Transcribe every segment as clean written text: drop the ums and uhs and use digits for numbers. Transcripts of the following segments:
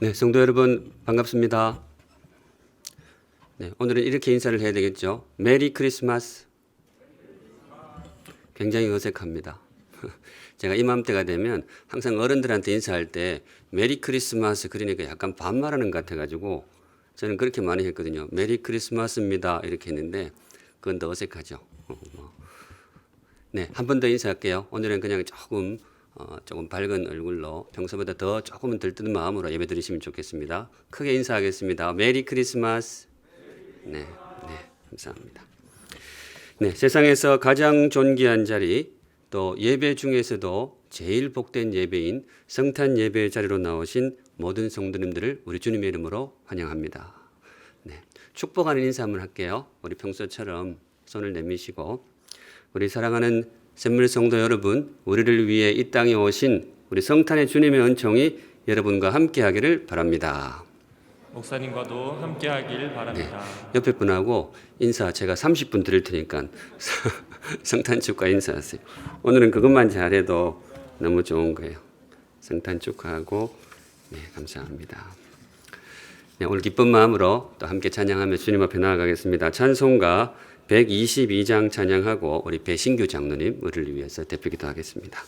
네, 성도 여러분 반갑습니다. 네, 오늘은 이렇게 인사를 해야 되겠죠. 메리 크리스마스. 굉장히 어색합니다. 제가 이맘때가 되면 항상 어른들한테 인사할 때 메리 크리스마스 그러니까 약간 반말하는 것 같아가지고 저는 그렇게 많이 했거든요. 메리 크리스마스입니다 이렇게 했는데 그건 더 어색하죠. 네, 한 번 더 인사할게요. 오늘은 그냥 조금 밝은 얼굴로 평소보다 더 조금은 들뜨는 마음으로 예배드리시면 좋겠습니다. 크게 인사하겠습니다. 메리 크리스마스. 네, 네, 감사합니다. 네, 세상에서 가장 존귀한 자리, 또 예배 중에서도 제일 복된 예배인 성탄 예배 자리로 나오신 모든 성도님들을 우리 주님의 이름으로 환영합니다. 네, 축복하는 인사 한번 할게요. 우리 평소처럼 손을 내미시고 우리 사랑하는 샘물 성도 여러분, 우리를 위해 이 땅에 오신 우리 성탄의 주님의 은총이 여러분과 함께하기를 바랍니다. 목사님과도 함께하길 바랍니다. 옆에 분하고 인사 제가 30분 드릴 테니까 성탄 축하 인사하세요. 오늘은 그것만 잘해도 너무 좋은 거예요. 성탄 축하하고 네, 감사합니다. 네, 오늘 기쁜 마음으로 또 함께 찬양하며 주님 앞에 나아가겠습니다. 찬송가 122장 찬양하고 우리 배신규 장로님 우리를 위해서 대표 기도하겠습니다.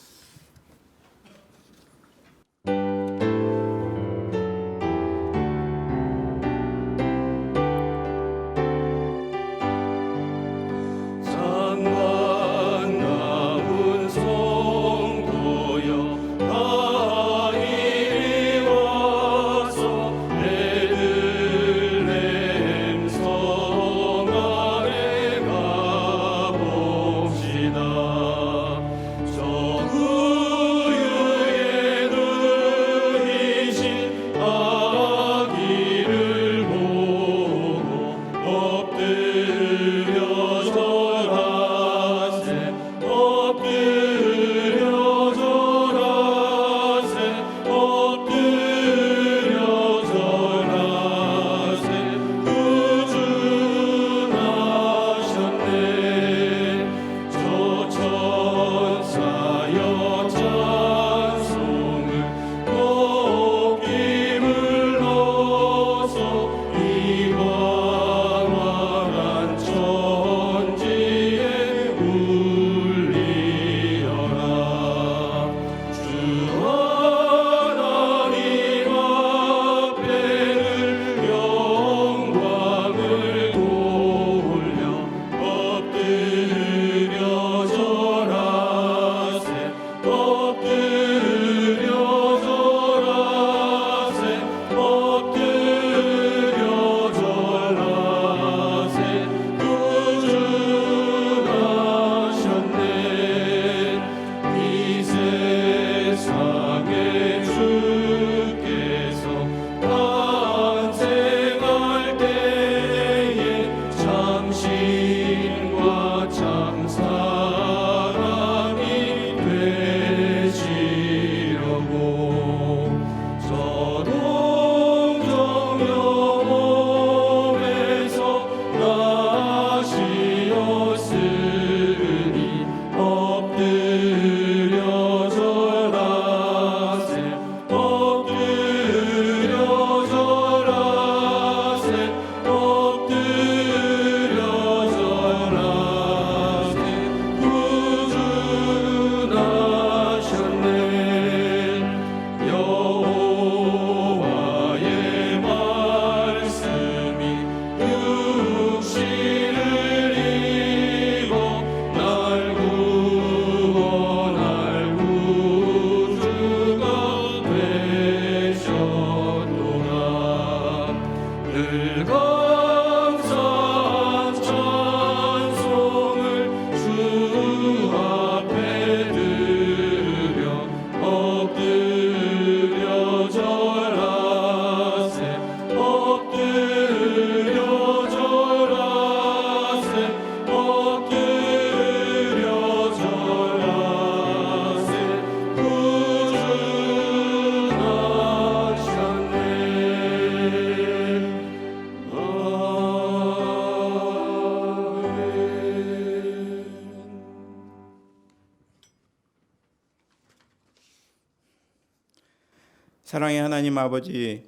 사랑의 하나님 아버지,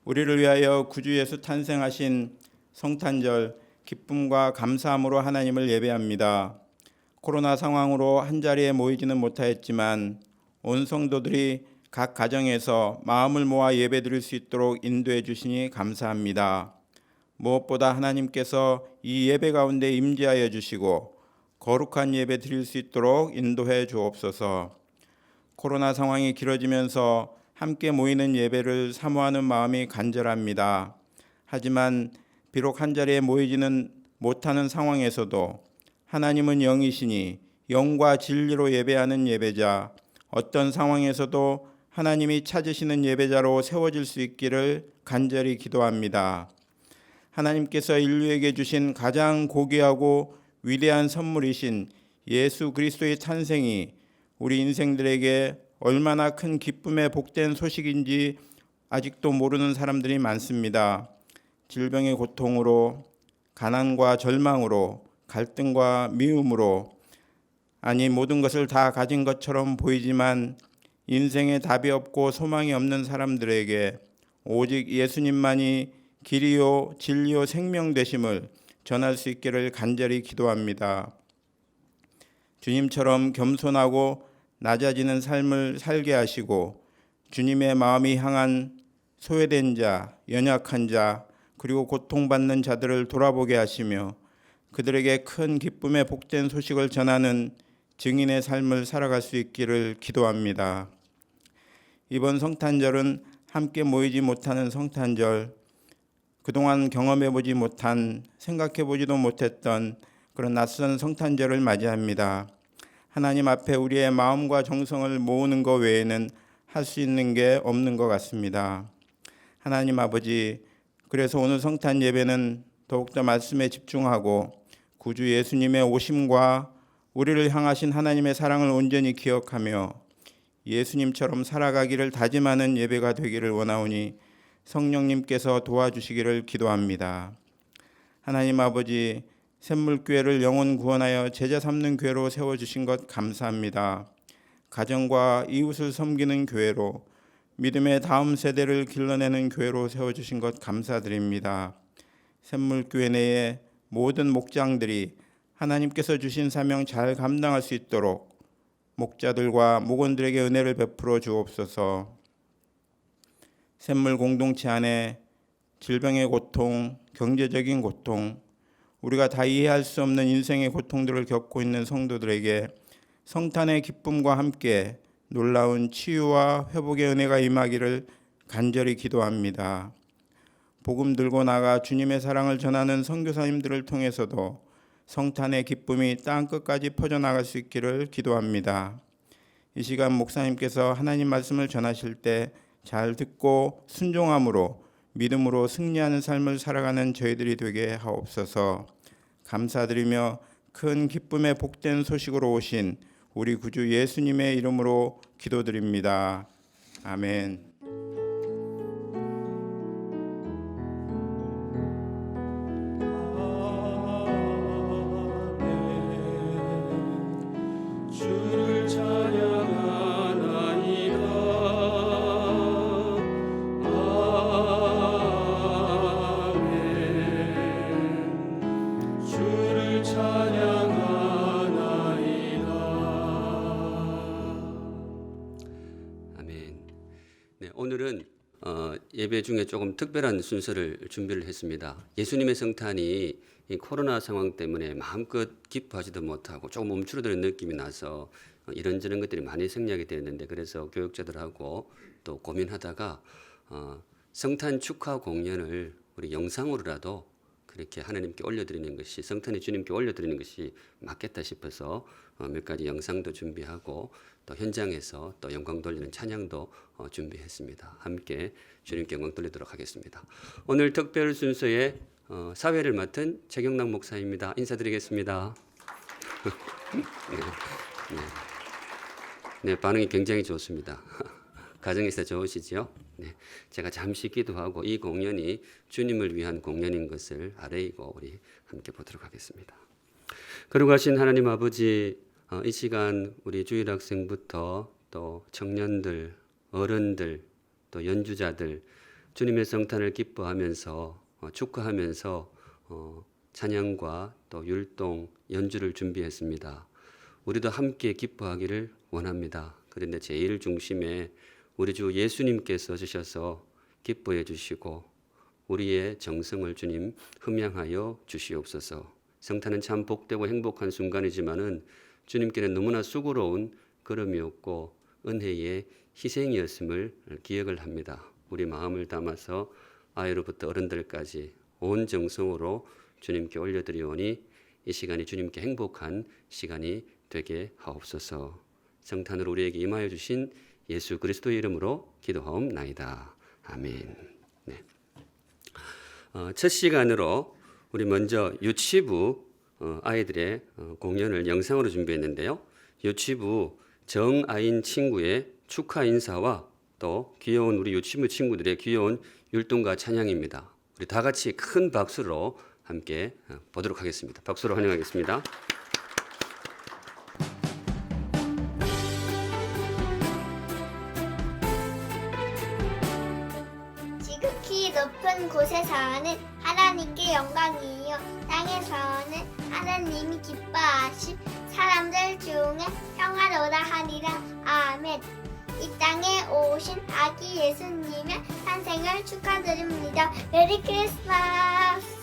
우리를 위하여 구주 예수 탄생하신 성탄절 기쁨과 감사함으로 하나님을 예배합니다. 코로나 상황으로 한자리에 모이지는 못하였지만 온 성도들이 각 가정에서 마음을 모아 예배드릴 수 있도록 인도해 주시니 감사합니다. 무엇보다 하나님께서 이 예배 가운데 임재하여 주시고 거룩한 예배 드릴 수 있도록 인도해 주옵소서. 코로나 상황이 길어지면서 함께 모이는 예배를 사모하는 마음이 간절합니다. 하지만 비록 한자리에 모이지는 못하는 상황에서도 하나님은 영이시니 영과 진리로 예배하는 예배자, 어떤 상황에서도 하나님이 찾으시는 예배자로 세워질 수 있기를 간절히 기도합니다. 하나님께서 인류에게 주신 가장 고귀하고 위대한 선물이신 예수 그리스도의 탄생이 우리 인생들에게 얼마나 큰 기쁨의 복된 소식인지 아직도 모르는 사람들이 많습니다. 질병의 고통으로, 가난과 절망으로, 갈등과 미움으로, 아니 모든 것을 다 가진 것처럼 보이지만 인생에 답이 없고 소망이 없는 사람들에게 오직 예수님만이 길이요 진리요 생명 되심을 전할 수 있기를 간절히 기도합니다. 주님처럼 겸손하고 낮아지는 삶을 살게 하시고 주님의 마음이 향한 소외된 자, 연약한 자, 그리고 고통받는 자들을 돌아보게 하시며 그들에게 큰 기쁨의 복된 소식을 전하는 증인의 삶을 살아갈 수 있기를 기도합니다. 이번 성탄절은 함께 모이지 못하는 성탄절, 그동안 경험해보지 못한, 생각해보지도 못했던 그런 낯선 성탄절을 맞이합니다. 하나님 앞에 우리의 마음과 정성을 모으는 것 외에는 할 수 있는 게 없는 것 같습니다. 하나님 아버지, 그래서 오늘 성탄 예배는 더욱더 말씀에 집중하고 구주 예수님의 오심과 우리를 향하신 하나님의 사랑을 온전히 기억하며 예수님처럼 살아가기를 다짐하는 예배가 되기를 원하오니 성령님께서 도와주시기를 기도합니다. 하나님 아버지, 샘물교회를 영혼 구원하여 제자 삼는 교회로 세워주신 것 감사합니다. 가정과 이웃을 섬기는 교회로, 믿음의 다음 세대를 길러내는 교회로 세워주신 것 감사드립니다. 샘물교회 내의 모든 목장들이 하나님께서 주신 사명 잘 감당할 수 있도록 목자들과 목원들에게 은혜를 베풀어 주옵소서. 샘물 공동체 안에 질병의 고통, 경제적인 고통, 우리가 다 이해할 수 없는 인생의 고통들을 겪고 있는 성도들에게 성탄의 기쁨과 함께 놀라운 치유와 회복의 은혜가 임하기를 간절히 기도합니다. 복음 들고 나가 주님의 사랑을 전하는 선교사님들을 통해서도 성탄의 기쁨이 땅끝까지 퍼져나갈 수 있기를 기도합니다. 이 시간 목사님께서 하나님 말씀을 전하실 때 잘 듣고 순종함으로 믿음으로 승리하는 삶을 살아가는 저희들이 되게 하옵소서. 감사드리며 큰 기쁨의 복된 소식으로 오신 우리 구주 예수님의 이름으로 기도드립니다. 아멘. 주를 찬양하나이다. 아멘. 주를 찬양하나이다. 아멘. 네, 오늘은 예배 중에 조금 특별한 순서를 준비를 했습니다. 예수님의 성탄이 이 코로나 상황 때문에 마음껏 기뻐하지도 못하고 조금 움츠러드는 느낌이 나서 이런저런 것들이 많이 생략이 되었는데, 그래서 교육자들하고 또 고민하다가 성탄 축하 공연을 우리 영상으로라도 그렇게 하나님께 올려드리는 것이, 성탄의 주님께 올려드리는 것이 맞겠다 싶어서 몇 가지 영상도 준비하고 또 현장에서 또 영광 돌리는 찬양도 준비했습니다. 함께 주님께 영광 돌리도록 하겠습니다. 오늘 특별 순서에 사회를 맡은 최경락 목사입니다. 인사드리겠습니다. 네, 반응이 굉장히 좋습니다. 가정에서 좋으시죠? 네, 제가 잠시 기도하고 이 공연이 주님을 위한 공연인 것을 아뢰이고 우리 함께 보도록 하겠습니다. 거룩하신 하나님 아버지, 이 시간 우리 주일학생부터 또 청년들, 어른들, 또 연주자들, 주님의 성탄을 기뻐하면서 축하하면서 찬양과 또 율동, 연주를 준비했습니다. 우리도 함께 기뻐하기를 원합니다. 그런데 제일 중심에 우리 주 예수님께서 주셔서 기뻐해 주시고 우리의 정성을 주님 흠양하여 주시옵소서. 성탄은 참 복되고 행복한 순간이지만은 주님께는 너무나 수고로운 걸음이었고 은혜의 희생이었음을 기억을 합니다. 우리 마음을 담아서 아이로부터 어른들까지 온 정성으로 주님께 올려드리오니 이 시간이 주님께 행복한 시간이 되게 하옵소서. 성탄으로 우리에게 임하여 주신 예수 그리스도의 이름으로 기도하옵나이다. 아멘. 네. 첫 시간으로 우리 먼저 유치부 아이들의 공연을 영상으로 준비했는데요. 유치부 정아인 친구의 축하 인사와 또 귀여운 우리 유치부 친구들의 귀여운 율동과 찬양입니다. 우리 다 같이 큰 박수로 함께 보도록 하겠습니다. 박수로 환영하겠습니다. 지극히 높은 곳에 사는 하나님께 영광이요 땅에서는 하나님이 기뻐하시 사람들 중에 평화로다 하리라. 아멘. 이 땅에 오신 아기 예수님의 탄생을 축하드립니다. 메리 크리스마스.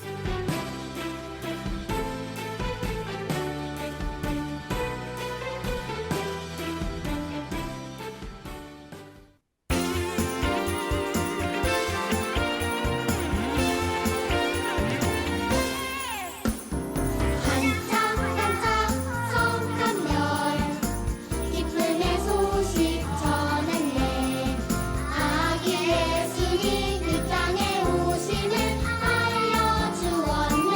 반짝반짝 성탄 별 기쁨의 소식 전했네. 아기 예수님 이 땅에 오심을 알려주었네.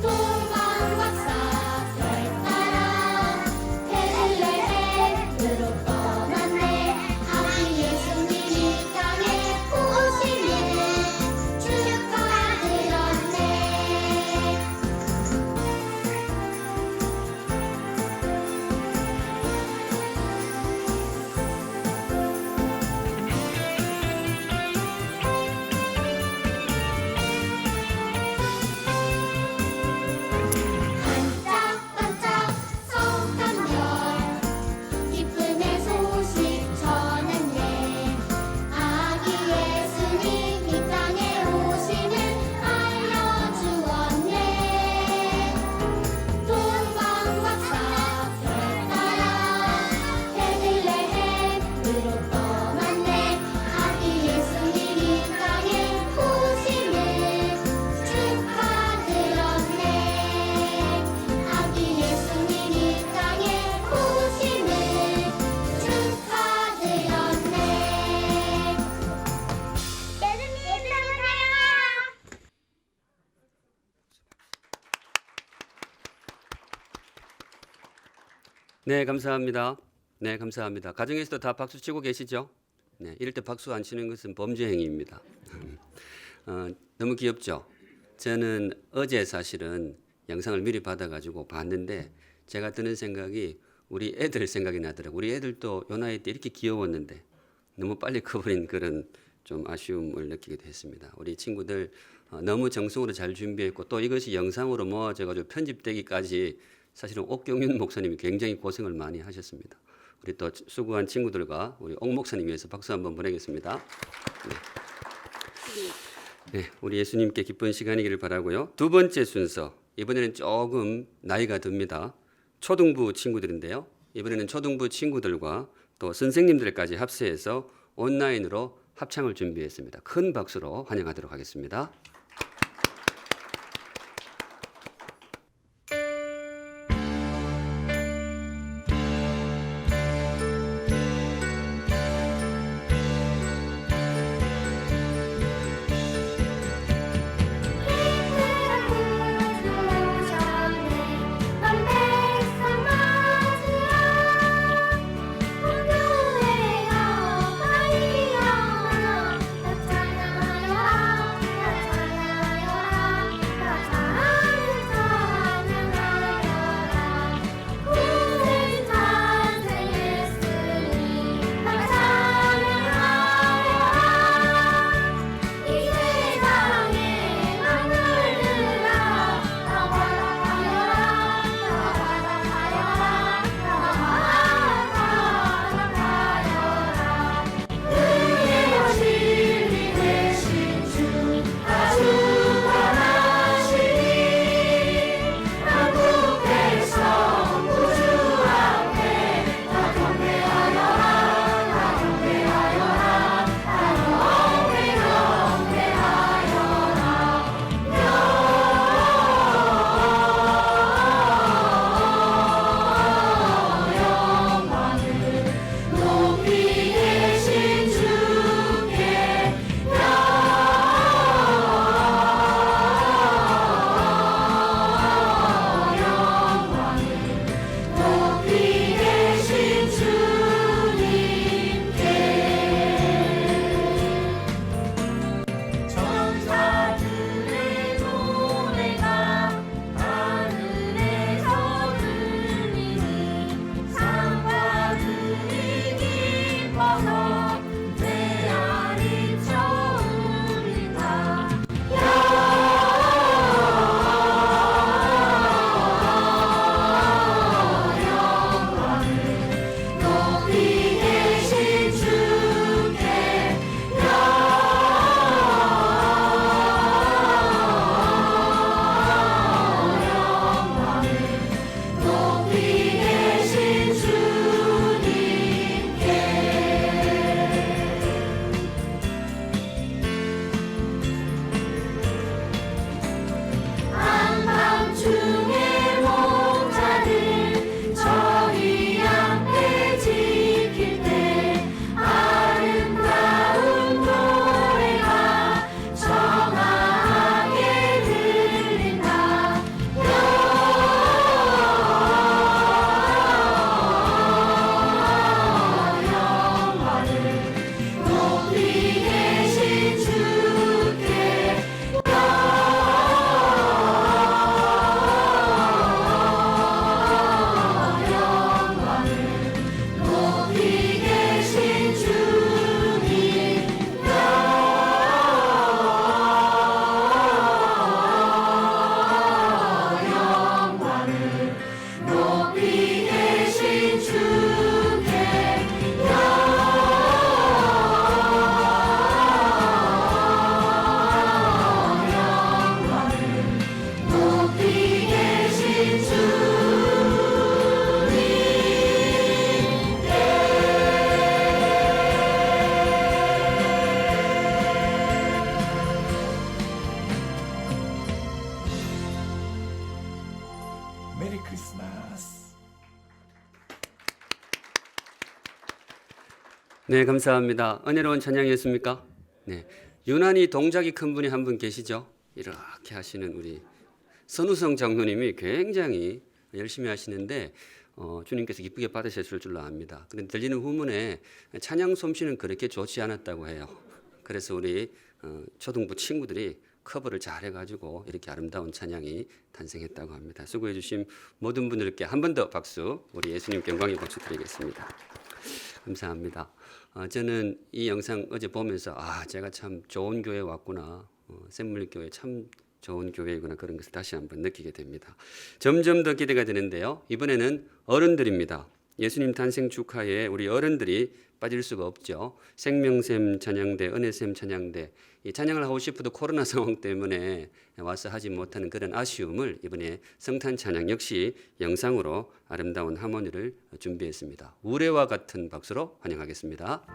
동방박사 별 따라 베들레헴으로 떠났네. 아기 예수님 이 땅에 오심을 축하드렸네. 반짝반짝 성탄 별 기쁨의 소식 전했네. 아기 예수님 이 땅에 오심을 알려주었네. 동방박사 별 따라 베들레헴으로 떠났네. 아기 예수님 이 땅에 오심을 축하드렸네. 아기 예수님 이 땅에 오심을 축하드렸네. 예수님 사랑해요. 네, 감사합니다. 네, 감사합니다. 가정에서도 다 박수 치고 계시죠? 네, 이럴 때 박수 안 치는 것은 범죄 행위입니다. 너무 귀엽죠? 저는 어제 사실은 영상을 미리 받아가지고 봤는데 제가 드는 생각이 우리 애들 생각이 나더라고요. 우리 애들도 요 나이 때 이렇게 귀여웠는데 너무 빨리 커버린 그런 좀 아쉬움을 느끼게 됐습니다. 우리 친구들 너무 정성으로 잘 준비했고 또 이것이 영상으로 모아져가지고 편집되기까지 사실은 옥경윤 목사님이 굉장히 고생을 많이 하셨습니다. 우리 또 수고한 친구들과 우리 옥 목사님 위해서 박수 한번 보내겠습니다. 네, 우리 예수님께 기쁜 시간이기를 바라고요. 두 번째 순서, 이번에는 조금 나이가 듭니다. 초등부 친구들인데요. 이번에는 초등부 친구들과 또 선생님들까지 합세해서 온라인으로 합창을 준비했습니다. 큰 박수로 환영하도록 하겠습니다. 찬양하여 네, 감사합니다. 은혜로운 찬양이었습니까? 네, 유난히 동작이 큰 분이 한 분 계시죠? 이렇게 하시는 우리 선우성 장로님이 굉장히 열심히 하시는데 주님께서 기쁘게 받으셨을 줄로 압니다. 그런데 들리는 후문에 찬양 솜씨는 그렇게 좋지 않았다고 해요. 그래서 우리 초등부 친구들이 커버를 잘 해가지고 이렇게 아름다운 찬양이 탄생했다고 합니다. 수고해 주신 모든 분들께 한 번 더 박수, 우리 예수님께 영광의 박수 드리겠습니다. 감사합니다. 저는 이 영상 어제 보면서 제가 참 좋은 교회에 왔구나. 샘물교회 참 좋은 교회이구나, 그런 것을 다시 한번 느끼게 됩니다. 점점 더 기대가 되는데요. 이번에는 어른들입니다. 예수님 탄생 축하에 우리 어른들이 빠질 수가 없죠. 생명샘 찬양대, 은혜샘 찬양대, 이 찬양을 하고 싶어도 코로나 상황 때문에 와서 하지 못하는 그런 아쉬움을 이번에 성탄 찬양 역시 영상으로 아름다운 하모니를 준비했습니다. 우레와 같은 박수로 환영하겠습니다.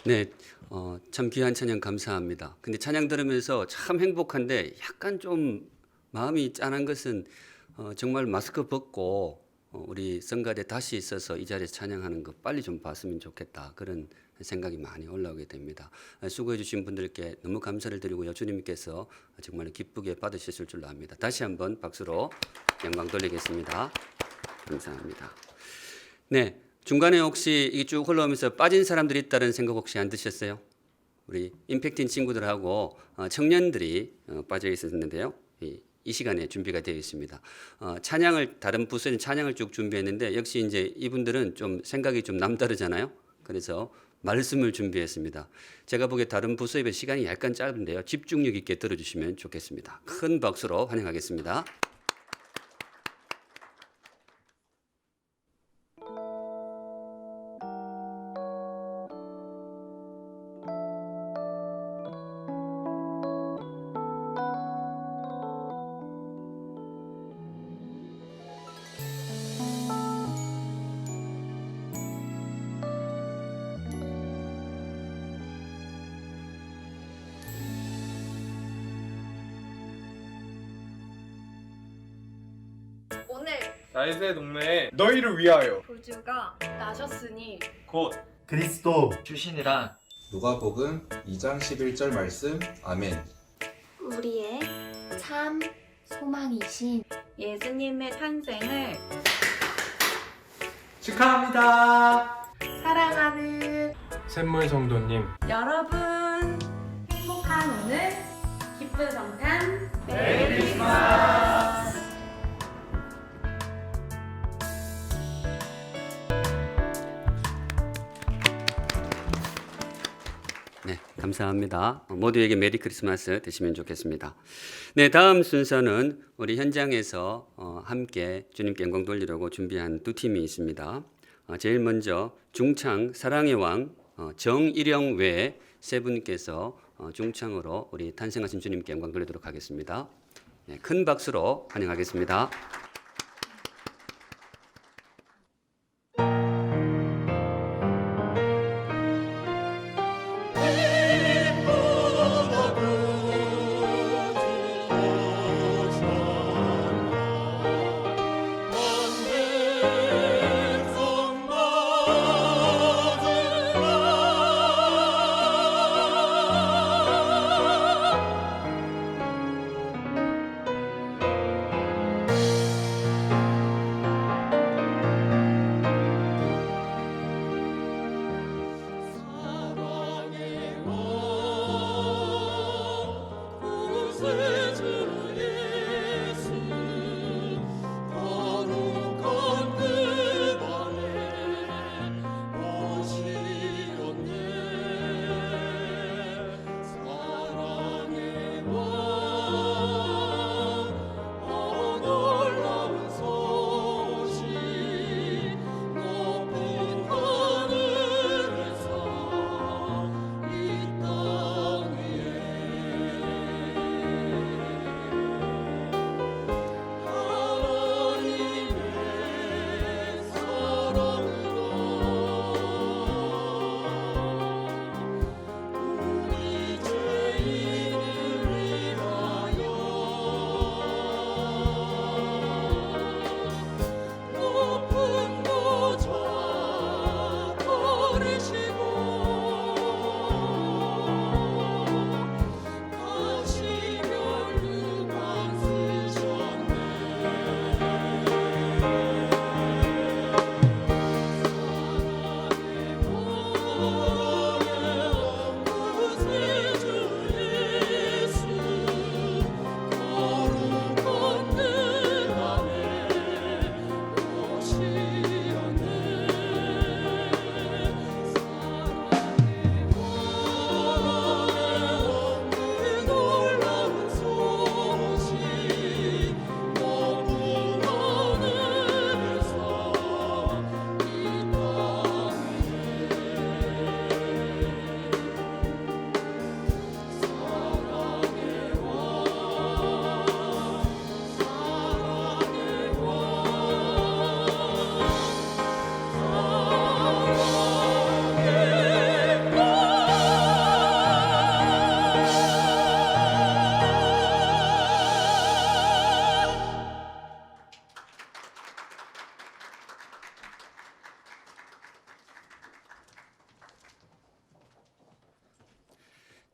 네, 참 귀한 찬양 감사합니다. 근데 찬양 들으면서 참 행복한데 약간 좀 마음이 짠한 것은 정말 마스크 벗고 우리 성가대 다시 있어서 이 자리에서 찬양하는 거 빨리 좀 봤으면 좋겠다. 그런 생각이 많이 올라오게 됩니다. 수고해 주신 분들께 너무 감사를 드리고요. 주님께서 정말 기쁘게 받으셨을 줄로 압니다. 다시 한번 박수로 영광 돌리겠습니다. 감사합니다. 네, 중간에 혹시 이게 쭉 흘러오면서 빠진 사람들이 있다는 생각 혹시 안 드셨어요? 우리 임팩트인 친구들하고 청년들이 빠져 있었는데요. 이 시간에 준비가 되어 있습니다. 찬양을 다른 부서는 찬양을 쭉 준비했는데 역시 이제 이분들은 좀 생각이 좀 남다르잖아요. 그래서 말씀을 준비했습니다. 제가 보기에 다른 부서에 비해 시간이 약간 짧은데요. 집중력 있게 들어주시면 좋겠습니다. 큰 박수로 환영하겠습니다. 오늘 다윗의 동네에 너희를 위하여 구주가 나셨으니 곧 그리스도 출신이라. 누가복음 2장 11절 말씀. 아멘. 우리의 참 소망이신 예수님의 탄생을 축하합니다. 사랑하는 샘물 성도님, 여러분, 행복한 오늘, 기쁜 성탄 메리 크리스마스. 네, 감사합니다. 모두에게 메리 크리스마스 되시면 좋겠습니다. 네, 다음 순서는 우리 현장에서 함께 주님께 영광 돌리려고 준비한 두 팀이 있습니다. 제일 먼저 중창 사랑의 왕 정일영 외에 세 분께서 중창으로 우리 탄생하신 주님께 영광 돌리도록 하겠습니다. 네, 큰 박수로 환영하겠습니다.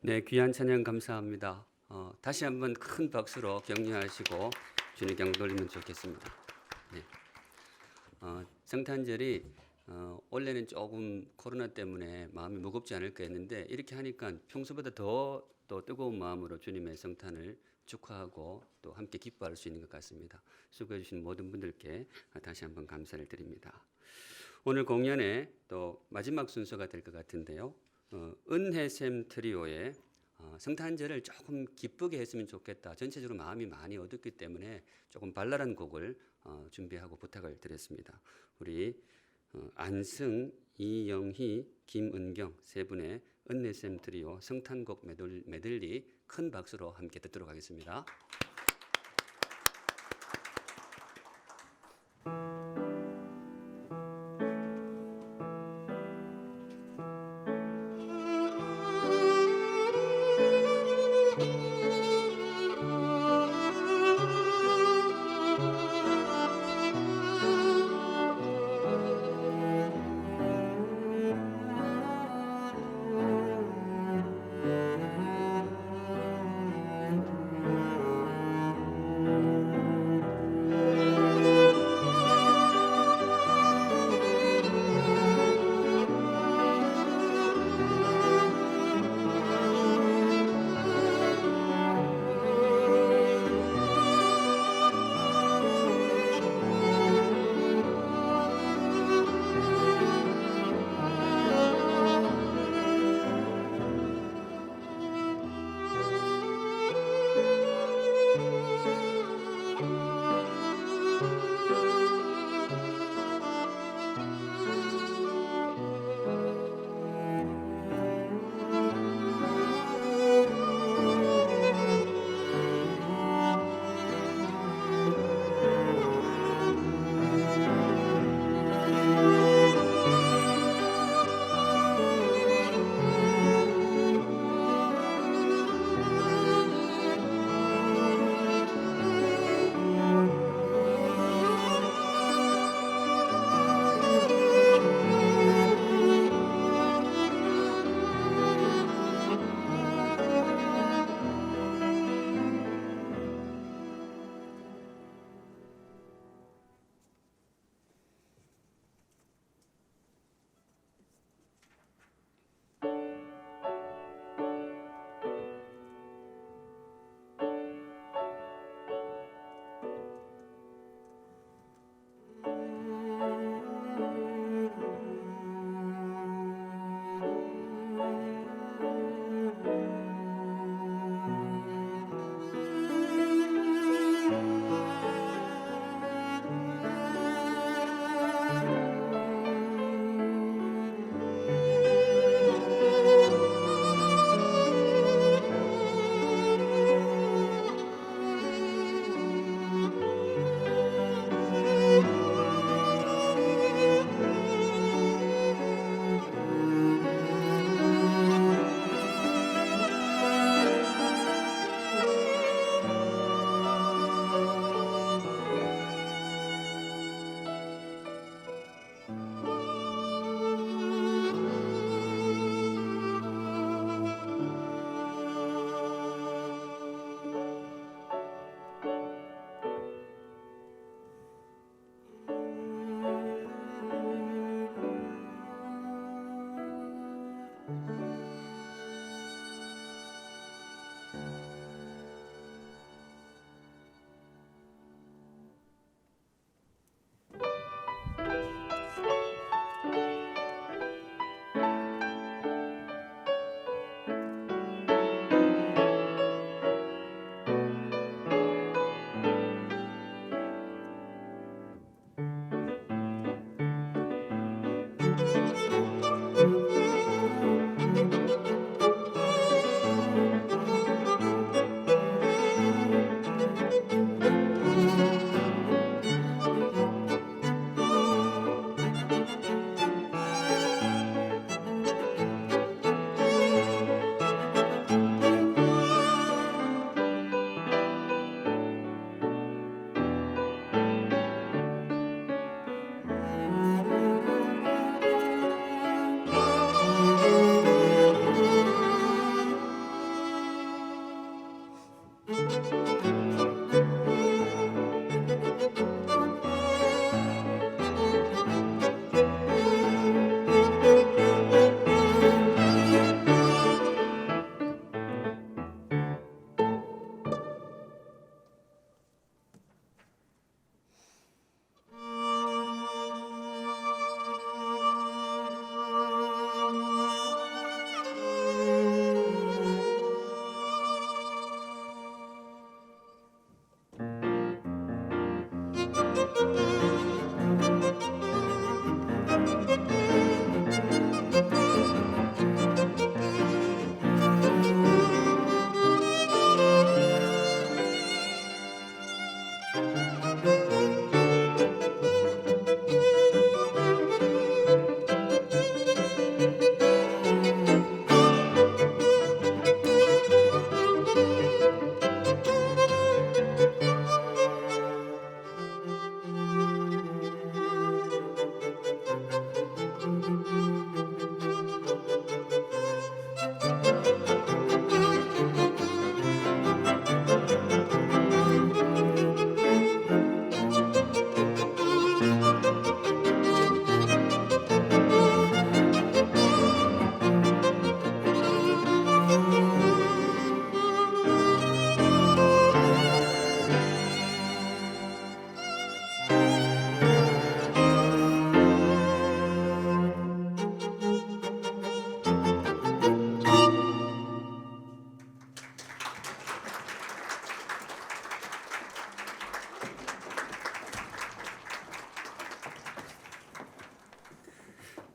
네, 귀한 찬양 감사합니다. 다시 한번 큰 박수로 격려하시고 주님께 영광 돌리면 좋겠습니다. 네. 성탄절이 원래는 조금 코로나 때문에 마음이 무겁지 않을까 했는데 이렇게 하니까 평소보다 더 또 뜨거운 마음으로 주님의 성탄을 축하하고 또 함께 기뻐할 수 있는 것 같습니다. 수고해 주신 모든 분들께 다시 한번 감사를 드립니다. 오늘 공연의 또 마지막 순서가 될 것 같은데요. 은혜샘 트리오의 성탄절을 조금 기쁘게 했으면 좋겠다. 전체적으로 마음이 많이 어둡기 때문에 조금 발랄한 곡을 준비하고 부탁을 드렸습니다. 우리 안승, 이영희, 김은경 세 분의 은혜샘 트리오 성탄곡 메들리 큰 박수로 함께 듣도록 하겠습니다.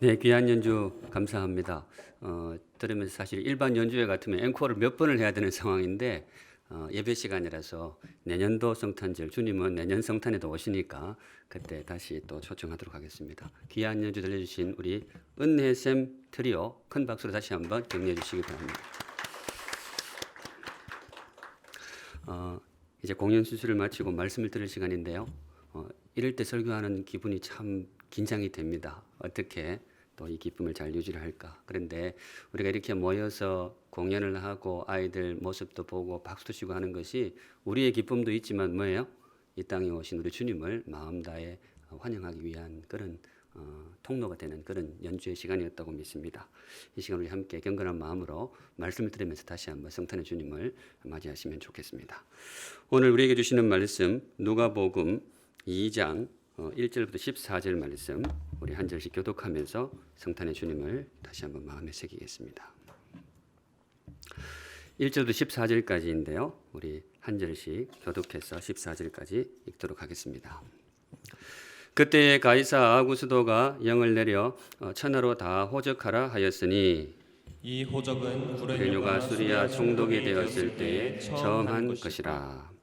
네, 귀한 연주 감사합니다. 들으면서 사실 일반 연주회 같으면 앵콜을 몇 번을 해야 되는 상황인데 예배 시간이라서 내년도 성탄절 주님은 내년 성탄에도 오시니까 그때 다시 또 초청하도록 하겠습니다. 귀한 연주 들려주신 우리 은혜샘 트리오 큰 박수로 다시 한번 격려해 주시기 바랍니다. 이제 공연 수술을 마치고 말씀을 들을 시간인데요. 이럴 때 설교하는 기분이 참 긴장이 됩니다. 어떻게 또 이 기쁨을 잘 유지를 할까. 그런데 우리가 이렇게 모여서 공연을 하고 아이들 모습도 보고 박수도 치고 하는 것이 우리의 기쁨도 있지만 뭐예요? 이 땅에 오신 우리 주님을 마음 다해 환영하기 위한 그런 통로가 되는 그런 연주의 시간이었다고 믿습니다. 이 시간 우리 함께 경건한 마음으로 말씀을 들으면서 다시 한번 성탄의 주님을 맞이하시면 좋겠습니다. 오늘 우리에게 주시는 말씀 누가복음 2장 1절부터 14절 말씀 우리 한 절씩 교독하면서 성탄의 주님을 다시 한번 마음에 새기겠습니다. 1절부터 14절까지인데요. 우리 한 절씩 교독해서 14절까지 읽도록 하겠습니다. 그때에 가이사 아구스도가 영을 내려 천하로 다 호적하라 하였으니 이 호적은 구레뇨가 수리아 총독이 되었을 때에 처음 한 것이라.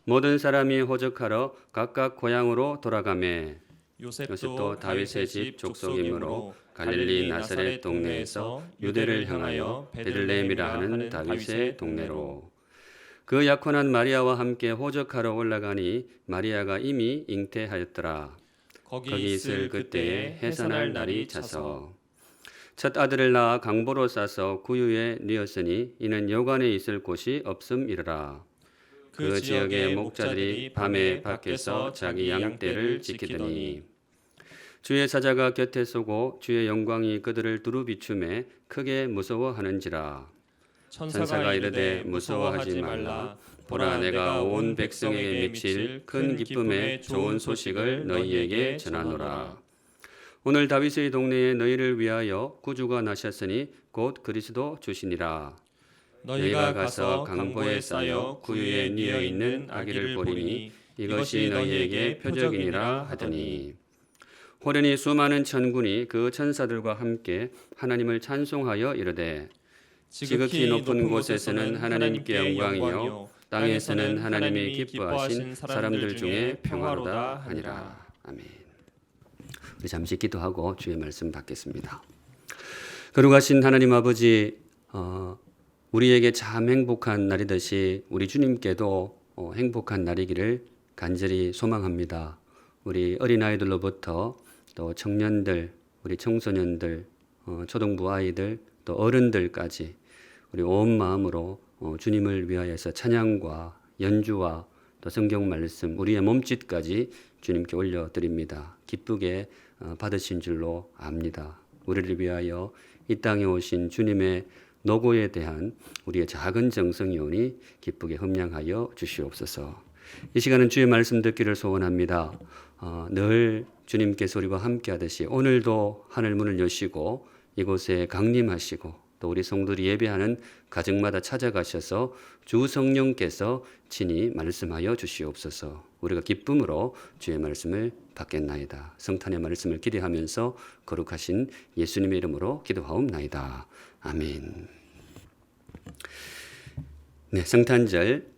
모든 사람이 호적하러 각각 고향으로 돌아가매 요셉도 다윗의 집 족속이므로 갈릴리 나사렛 동네에서 유대를 향하여 베들레헴이라 하는 다윗의 동네로 그 약혼한 마리아와 함께 호적하러 올라가니 마리아가 이미 잉태하였더라. 거기 있을 그때에 해산할 날이 차서 첫 아들을 낳아 강보로 싸서 구유에 뉘었으니 이는 여관에 있을 곳이 없음이러라. 그 지역의 목자들이 밤에 밖에서 자기 양떼를 지키더니 주의 사자가 곁에 서고 주의 영광이 그들을 두루 비추매 크게 무서워하는지라. 천사가 이르되 무서워하지 말라. 보라 내가 온 백성에게 미칠 큰 기쁨의 좋은 소식을 너희에게 전하노라. 오늘 다윗의 동네에 너희를 위하여 구주가 나셨으니 곧 그리스도 주시니라. 너희가 가서 강보에 쌓여 구유에 뉘어 있는 아기를 보리니 이것이 너희에게 표적이니라 하더니 호련히 수많은 천군이 그 천사들과 함께 하나님을 찬송하여 이르되 지극히 높은 곳에서는 하나님께 영광이요 땅에서는 하나님이 기뻐하신 사람들 중에 평화로다 하니라. 아멘. 우리 잠시 기도하고 주의 말씀 받겠습니다. 거룩하신 하나님 아버지, 우리에게 참 행복한 날이듯이 우리 주님께도 행복한 날이기를 간절히 소망합니다. 우리 어린아이들로부터 또 청년들, 우리 청소년들, 초등부 아이들, 또 어른들까지 우리 온 마음으로 주님을 위하여서 찬양과 연주와 또 성경 말씀, 우리의 몸짓까지 주님께 올려드립니다. 기쁘게 받으신 줄로 압니다. 우리를 위하여 이 땅에 오신 주님의 노고에 대한 우리의 작은 정성이오니 기쁘게 흠양하여 주시옵소서. 이 시간은 주의 말씀 듣기를 소원합니다. 늘 주님께서 우리와 함께 하듯이 오늘도 하늘 문을 여시고 이곳에 강림하시고 또 우리 성도들이 예배하는 가정마다 찾아가셔서 주 성령께서 친히 말씀하여 주시옵소서. 우리가 기쁨으로 주의 말씀을 받겠나이다. 성탄의 말씀을 기대하면서 거룩하신 예수님의 이름으로 기도하옵나이다. 아멘. 네, 성탄절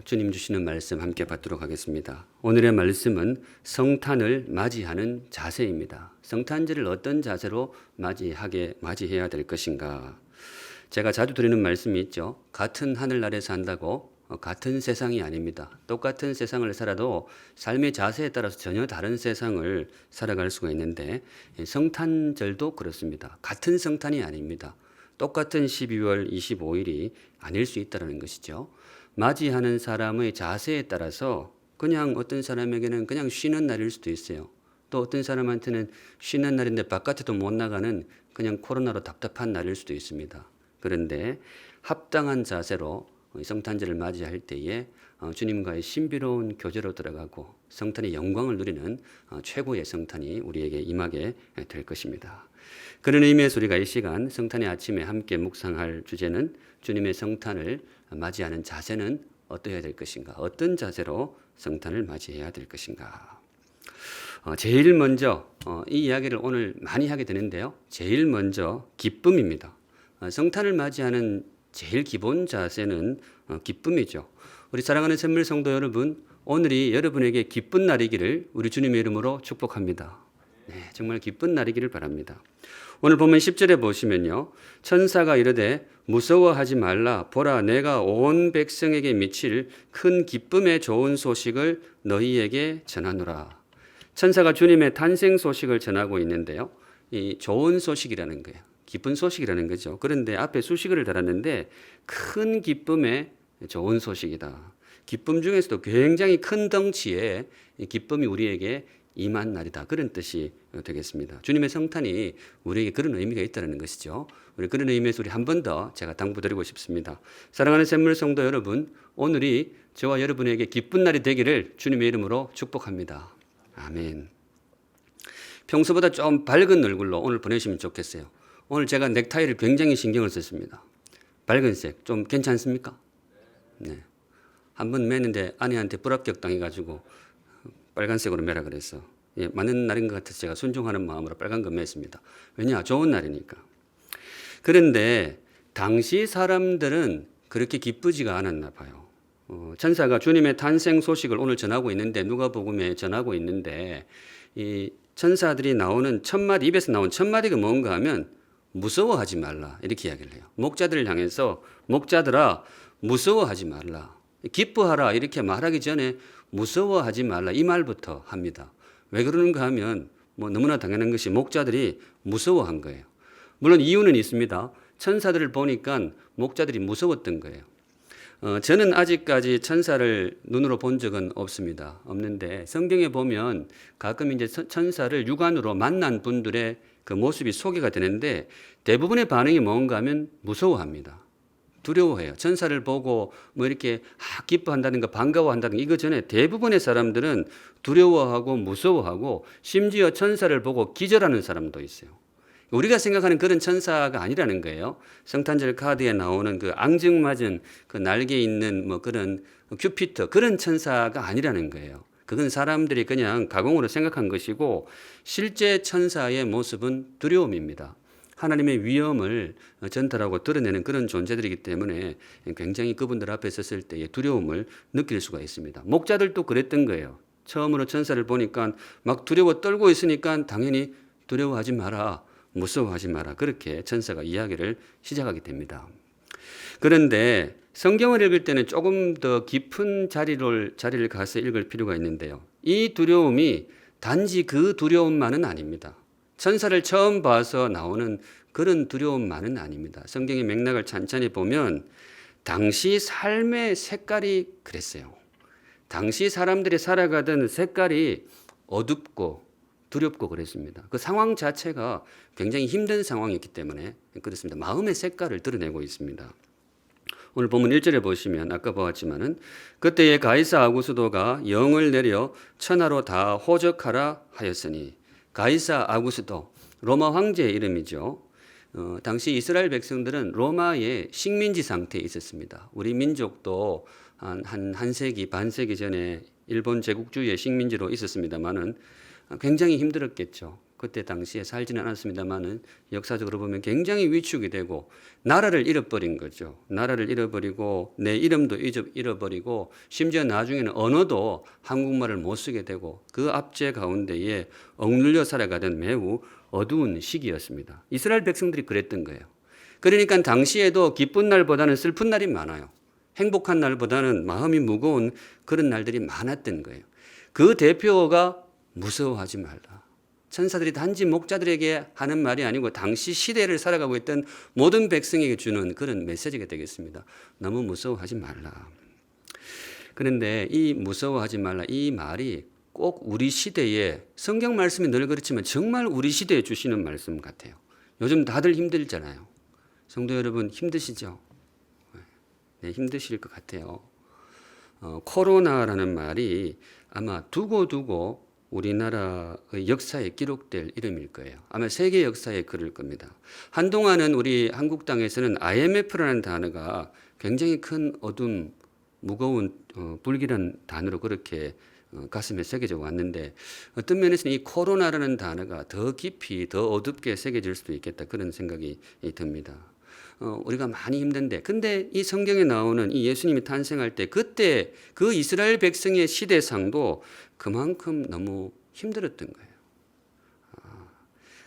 주님 주시는 말씀 함께 받도록 하겠습니다. 오늘의 말씀은 성탄을 맞이하는 자세입니다. 성탄절을 어떤 자세로 맞이해야 될 것인가? 제가 자주 드리는 말씀이 있죠. 같은 하늘 아래 산다고 같은 세상이 아닙니다. 똑같은 세상을 살아도 삶의 자세에 따라서 전혀 다른 세상을 살아갈 수가 있는데 성탄절도 그렇습니다. 같은 성탄이 아닙니다. 똑같은 12월 25일이 아닐 수 있다는 것이죠. 맞이하는 사람의 자세에 따라서 그냥 어떤 사람에게는 그냥 쉬는 날일 수도 있어요. 또 어떤 사람한테는 쉬는 날인데 바깥에도 못 나가는 그냥 코로나로 답답한 날일 수도 있습니다. 그런데 합당한 자세로 성탄절을 맞이할 때에 주님과의 신비로운 교제로 들어가고 성탄의 영광을 누리는 최고의 성탄이 우리에게 임하게 될 것입니다. 그런 의미에서 우리가 이 시간 성탄의 아침에 함께 묵상할 주제는 주님의 성탄을 맞이하는 자세는 어떠해야 될 것인가? 어떤 자세로 성탄을 맞이해야 될 것인가? 제일 먼저 이 이야기를 오늘 많이 하게 되는데요. 제일 먼저 기쁨입니다. 성탄을 맞이하는 제일 기본 자세는 기쁨이죠. 우리 사랑하는 샘물 성도 여러분, 오늘이 여러분에게 기쁜 날이기를 우리 주님의 이름으로 축복합니다. 네, 정말 기쁜 날이기를 바랍니다. 오늘 보면 10절에 보시면요. 천사가 이르되 무서워하지 말라. 보라, 내가 온 백성에게 미칠 큰 기쁨의 좋은 소식을 너희에게 전하노라. 천사가 주님의 탄생 소식을 전하고 있는데요. 이 좋은 소식이라는 거예요. 기쁜 소식이라는 거죠. 그런데 앞에 수식어를 달았는데 큰 기쁨의 좋은 소식이다. 기쁨 중에서도 굉장히 큰 덩치의 기쁨이 우리에게 임한 날이다. 그런 뜻이 되겠습니다. 주님의 성탄이 우리에게 그런 의미가 있다는 것이죠. 우리 그런 의미에서 우리 한 번 더 제가 당부드리고 싶습니다. 사랑하는 샘물 성도 여러분, 오늘이 저와 여러분에게 기쁜 날이 되기를 주님의 이름으로 축복합니다. 아멘. 평소보다 좀 밝은 얼굴로 오늘 보내시면 좋겠어요. 오늘 제가 넥타이를 굉장히 신경을 썼습니다. 밝은색 좀 괜찮습니까? 네. 한번 맸는데 아내한테 불합격 당해가지고 빨간색으로 매라 그랬어. 예, 맞는 날인 것 같아서 제가 순종하는 마음으로 빨간 거 맸습니다. 왜냐? 좋은 날이니까. 그런데 당시 사람들은 그렇게 기쁘지가 않았나 봐요. 천사가 주님의 탄생 소식을 오늘 전하고 있는데, 누가복음에 전하고 있는데, 이 천사들이 나오는 첫마디, 입에서 나온 첫마디가 뭔가 하면 무서워하지 말라 이렇게 이야기를 해요. 목자들을 향해서 목자들아 무서워하지 말라, 기뻐하라 이렇게 말하기 전에 무서워하지 말라 이 말부터 합니다. 왜 그러는가 하면 뭐 너무나 당연한 것이 목자들이 무서워한 거예요. 물론 이유는 있습니다. 천사들을 보니까 목자들이 무서웠던 거예요. 저는 아직까지 천사를 눈으로 본 적은 없는데 성경에 보면 가끔 이제 천사를 육안으로 만난 분들의 그 모습이 소개가 되는데 대부분의 반응이 뭔가 하면 무서워합니다. 두려워해요. 천사를 보고 뭐 이렇게 기뻐한다든가 반가워한다든가 이거 전에 대부분의 사람들은 두려워하고 무서워하고 심지어 천사를 보고 기절하는 사람도 있어요. 우리가 생각하는 그런 천사가 아니라는 거예요. 성탄절 카드에 나오는 그 앙증맞은 그 날개 있는 뭐 그런 큐피터 그런 천사가 아니라는 거예요. 그건 사람들이 그냥 가공으로 생각한 것이고 실제 천사의 모습은 두려움입니다. 하나님의 위엄을 전달하고 드러내는 그런 존재들이기 때문에 굉장히 그분들 앞에 섰을 때의 두려움을 느낄 수가 있습니다. 목자들도 그랬던 거예요. 처음으로 천사를 보니까 막 두려워 떨고 있으니까 당연히 두려워하지 마라, 무서워하지 마라 그렇게 천사가 이야기를 시작하게 됩니다. 그런데 성경을 읽을 때는 조금 더 깊은 자리를 가서 읽을 필요가 있는데요. 이 두려움이 단지 그 두려움만은 아닙니다. 천사를 처음 봐서 나오는 그런 두려움만은 아닙니다. 성경의 맥락을 찬찬히 보면 당시 삶의 색깔이 그랬어요. 당시 사람들이 살아가던 색깔이 어둡고 두렵고 그랬습니다. 그 상황 자체가 굉장히 힘든 상황이었기 때문에 그렇습니다. 마음의 색깔을 드러내고 있습니다. 오늘 본문 1절에 보시면 아까 보았지만은 그때에 가이사 아구스도가 영을 내려 천하로 다 호적하라 하였으니, 가이사 아구스도 로마 황제의 이름이죠. 당시 이스라엘 백성들은 로마의 식민지 상태에 있었습니다. 우리 민족도 한 세기 반세기 전에 일본 제국주의의 식민지로 있었습니다만은 굉장히 힘들었겠죠. 그때 당시에 살지는 않았습니다만은 역사적으로 보면 굉장히 위축이 되고 나라를 잃어버린 거죠. 나라를 잃어버리고 내 이름도 잃어버리고 심지어 나중에는 언어도 한국말을 못 쓰게 되고 그 압제 가운데에 억눌려 살아가던 매우 어두운 시기였습니다. 이스라엘 백성들이 그랬던 거예요. 그러니까 당시에도 기쁜 날보다는 슬픈 날이 많아요. 행복한 날보다는 마음이 무거운 그런 날들이 많았던 거예요. 그 대표가 무서워하지 말라. 천사들이 단지 목자들에게 하는 말이 아니고 당시 시대를 살아가고 있던 모든 백성에게 주는 그런 메시지가 되겠습니다. 너무 무서워하지 말라. 그런데 이 무서워하지 말라 이 말이 꼭 우리 시대에, 성경 말씀이 늘 그렇지만 정말 우리 시대에 주시는 말씀 같아요. 요즘 다들 힘들잖아요. 성도 여러분 힘드시죠? 네, 힘드실 것 같아요. 코로나라는 말이 아마 두고두고 우리나라의 역사에 기록될 이름일 거예요. 아마 세계 역사에 그럴 겁니다. 한동안은 우리 한국 땅에서는 IMF라는 단어가 굉장히 큰 어둠, 무거운 불길한 단어로 그렇게 가슴에 새겨져 왔는데 어떤 면에서는 이 코로나라는 단어가 더 깊이 더 어둡게 새겨질 수도 있겠다 그런 생각이 듭니다. 우리가 많이 힘든데 근데 이 성경에 나오는 이 예수님이 탄생할 때 그때 그 이스라엘 백성의 시대상도 그만큼 너무 힘들었던 거예요.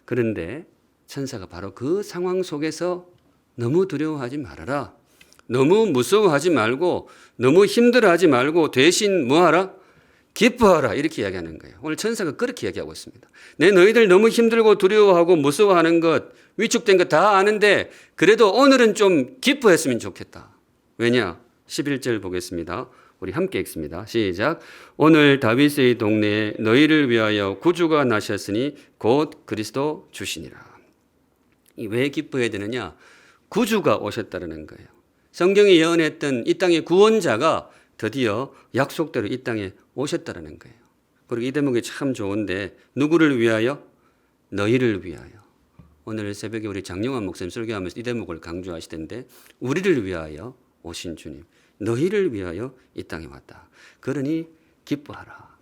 그런데 천사가 바로 그 상황 속에서 너무 두려워하지 말아라. 너무 무서워하지 말고 너무 힘들어하지 말고 대신 뭐하라? 기뻐하라 이렇게 이야기하는 거예요. 오늘 천사가 그렇게 이야기하고 있습니다. 내 너희들 너무 힘들고 두려워하고 무서워하는 것 위축된 거 다 아는데 그래도 오늘은 좀 기뻐했으면 좋겠다. 왜냐? 11절 보겠습니다. 우리 함께 읽습니다. 시작. 오늘 다윗의 동네에 너희를 위하여 구주가 나셨으니 곧 그리스도 주시니라. 왜 기뻐해야 되느냐? 구주가 오셨다는 거예요. 성경이 예언했던 이 땅의 구원자가 드디어 약속대로 이 땅에 오셨다는 거예요. 그리고 이 대목이 참 좋은데 누구를 위하여? 너희를 위하여. 오늘 새벽에 우리 장영환 목사님 설교하면서 이 대목을 강조하시던데 우리를 위하여 오신 주님. 너희를 위하여 이 땅에 왔다. 그러니 기뻐하라.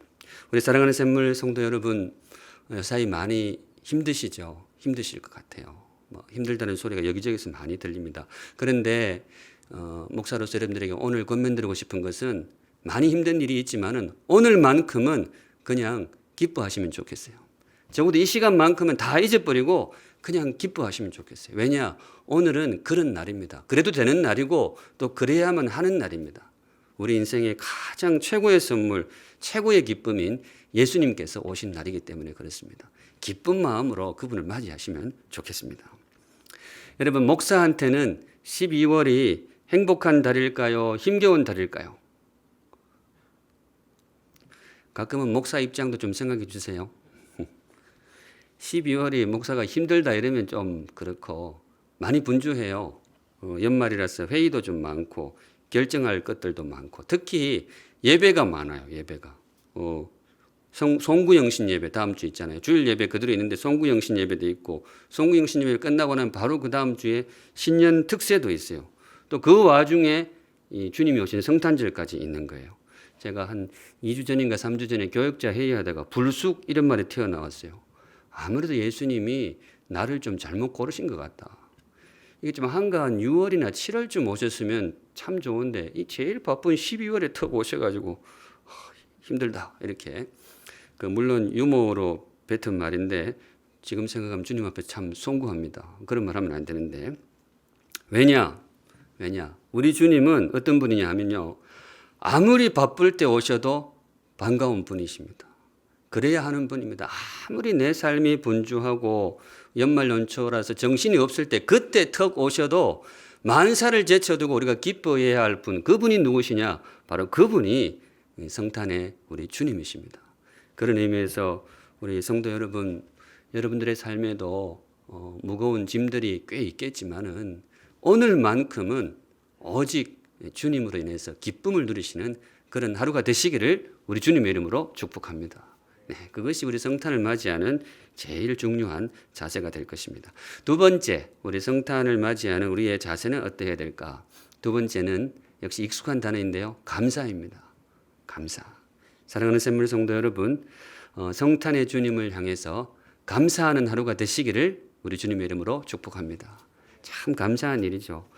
우리 사랑하는 샘물 성도 여러분 사이 많이 힘드시죠? 힘드실 것 같아요. 힘들다는 소리가 여기저기서 많이 들립니다. 그런데 목사로서 여러분들에게 오늘 권면드리고 싶은 것은 많이 힘든 일이 있지만은 오늘만큼은 그냥 기뻐하시면 좋겠어요. 적어도 이 시간만큼은 다 잊어버리고 그냥 기뻐하시면 좋겠어요. 왜냐? 오늘은 그런 날입니다. 그래도 되는 날이고 또 그래야만 하는 날입니다. 우리 인생의 가장 최고의 선물, 최고의 기쁨인 예수님께서 오신 날이기 때문에 그렇습니다. 기쁜 마음으로 그분을 맞이하시면 좋겠습니다. 여러분, 목사한테는 12월이 행복한 달일까요? 힘겨운 달일까요? 가끔은 목사 입장도 좀 생각해 주세요. 12월이 목사가 힘들다 이러면 좀 그렇고 많이 분주해요. 연말이라서 회의도 좀 많고 결정할 것들도 많고 특히 예배가 많아요. 예배가. 송구영신 예배 다음 주 있잖아요. 주일 예배 그대로 있는데 송구영신 예배도 있고 송구영신 예배 끝나고 나면 바로 그 다음 주에 신년 특세도 있어요. 또 그 와중에 이 주님이 오신 성탄절까지 있는 거예요. 제가 한 2주 전인가 3주 전에 교역자 회의하다가 불쑥 이런 말이 튀어나왔어요. 아무래도 예수님이 나를 좀 잘못 고르신 것 같다. 이게 좀 한가한 6월이나 7월쯤 오셨으면 참 좋은데 이 제일 바쁜 12월에 턱 오셔가지고 힘들다 이렇게 물론 유머로 뱉은 말인데 지금 생각하면 주님 앞에 참 송구합니다. 그런 말 하면 안 되는데 왜냐? 우리 주님은 어떤 분이냐 하면요. 아무리 바쁠 때 오셔도 반가운 분이십니다. 그래야 하는 분입니다. 아무리 내 삶이 분주하고 연말연초라서 정신이 없을 때 그때 턱 오셔도 만사를 제쳐두고 우리가 기뻐해야 할 분, 그분이 누구시냐? 바로 그분이 성탄의 우리 주님이십니다. 그런 의미에서 우리 성도 여러분, 여러분들의 삶에도 무거운 짐들이 꽤 있겠지만은 오늘만큼은 오직 주님으로 인해서 기쁨을 누리시는 그런 하루가 되시기를 우리 주님의 이름으로 축복합니다. 네, 그것이 우리 성탄을 맞이하는 제일 중요한 자세가 될 것입니다. 두 번째, 우리 성탄을 맞이하는 우리의 자세는 어떠해야 될까? 두 번째는 역시 익숙한 단어인데요. 감사입니다. 감사. 사랑하는 샘물 성도 여러분, 성탄의 주님을 향해서 감사하는 하루가 되시기를 우리 주님의 이름으로 축복합니다. 참 감사한 일이죠.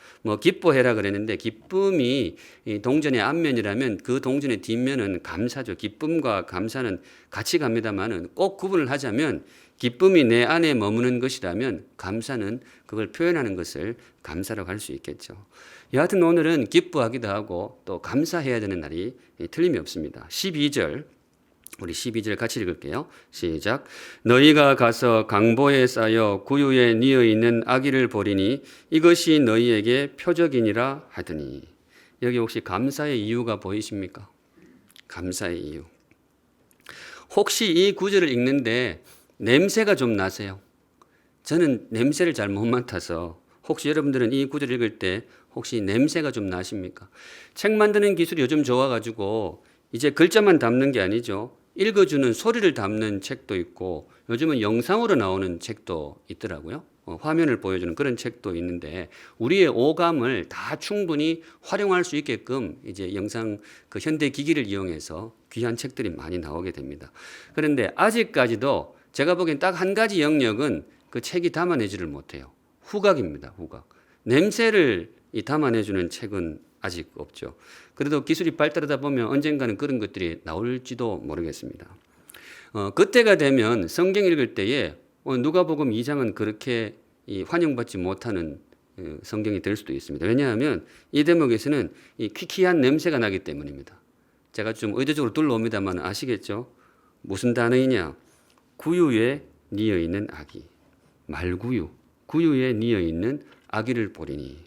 기뻐해라 그랬는데 기쁨이 동전의 앞면이라면 그 동전의 뒷면은 감사죠. 기쁨과 감사는 같이 갑니다만은 꼭 구분을 하자면 기쁨이 내 안에 머무는 것이라면 감사는 그걸 표현하는 것을 감사라고 할 수 있겠죠. 여하튼 오늘은 기뻐하기도 하고 또 감사해야 되는 날이 틀림이 없습니다. 12절. 우리 12절 같이 읽을게요. 시작. 너희가 가서 강보에 쌓여 구유에 뉘어 있는 아기를 보리니 이것이 너희에게 표적이니라 하더니. 여기 혹시 감사의 이유가 보이십니까? 감사의 이유. 혹시 이 구절을 읽는데 냄새가 좀 나세요? 저는 냄새를 잘 못 맡아서 혹시 여러분들은 이 구절 읽을 때 혹시 냄새가 좀 나십니까? 책 만드는 기술이 요즘 좋아가지고 이제 글자만 담는 게 아니죠. 읽어주는 소리를 담는 책도 있고 요즘은 영상으로 나오는 책도 있더라고요. 화면을 보여주는 그런 책도 있는데 우리의 오감을 다 충분히 활용할 수 있게끔 이제 영상 그 현대 기기를 이용해서 귀한 책들이 많이 나오게 됩니다. 그런데 아직까지도 제가 보기엔 딱 한 가지 영역은 그 책이 담아내지를 못해요. 후각입니다. 후각. 냄새를 담아내주는 책은 아직 없죠. 그래도 기술이 발달하다 보면 언젠가는 그런 것들이 나올지도 모르겠습니다. 그때가 되면 성경 읽을 때에 누가복음 2장은 그렇게 환영받지 못하는 성경이 될 수도 있습니다. 왜냐하면 이 대목에서는 이 퀴퀴한 냄새가 나기 때문입니다. 제가 좀 의도적으로 둘러옵니다만 아시겠죠? 무슨 단어이냐? 구유에 뉘어 있는 아기. 말구유. 구유에 뉘어 있는 아기를 보리니.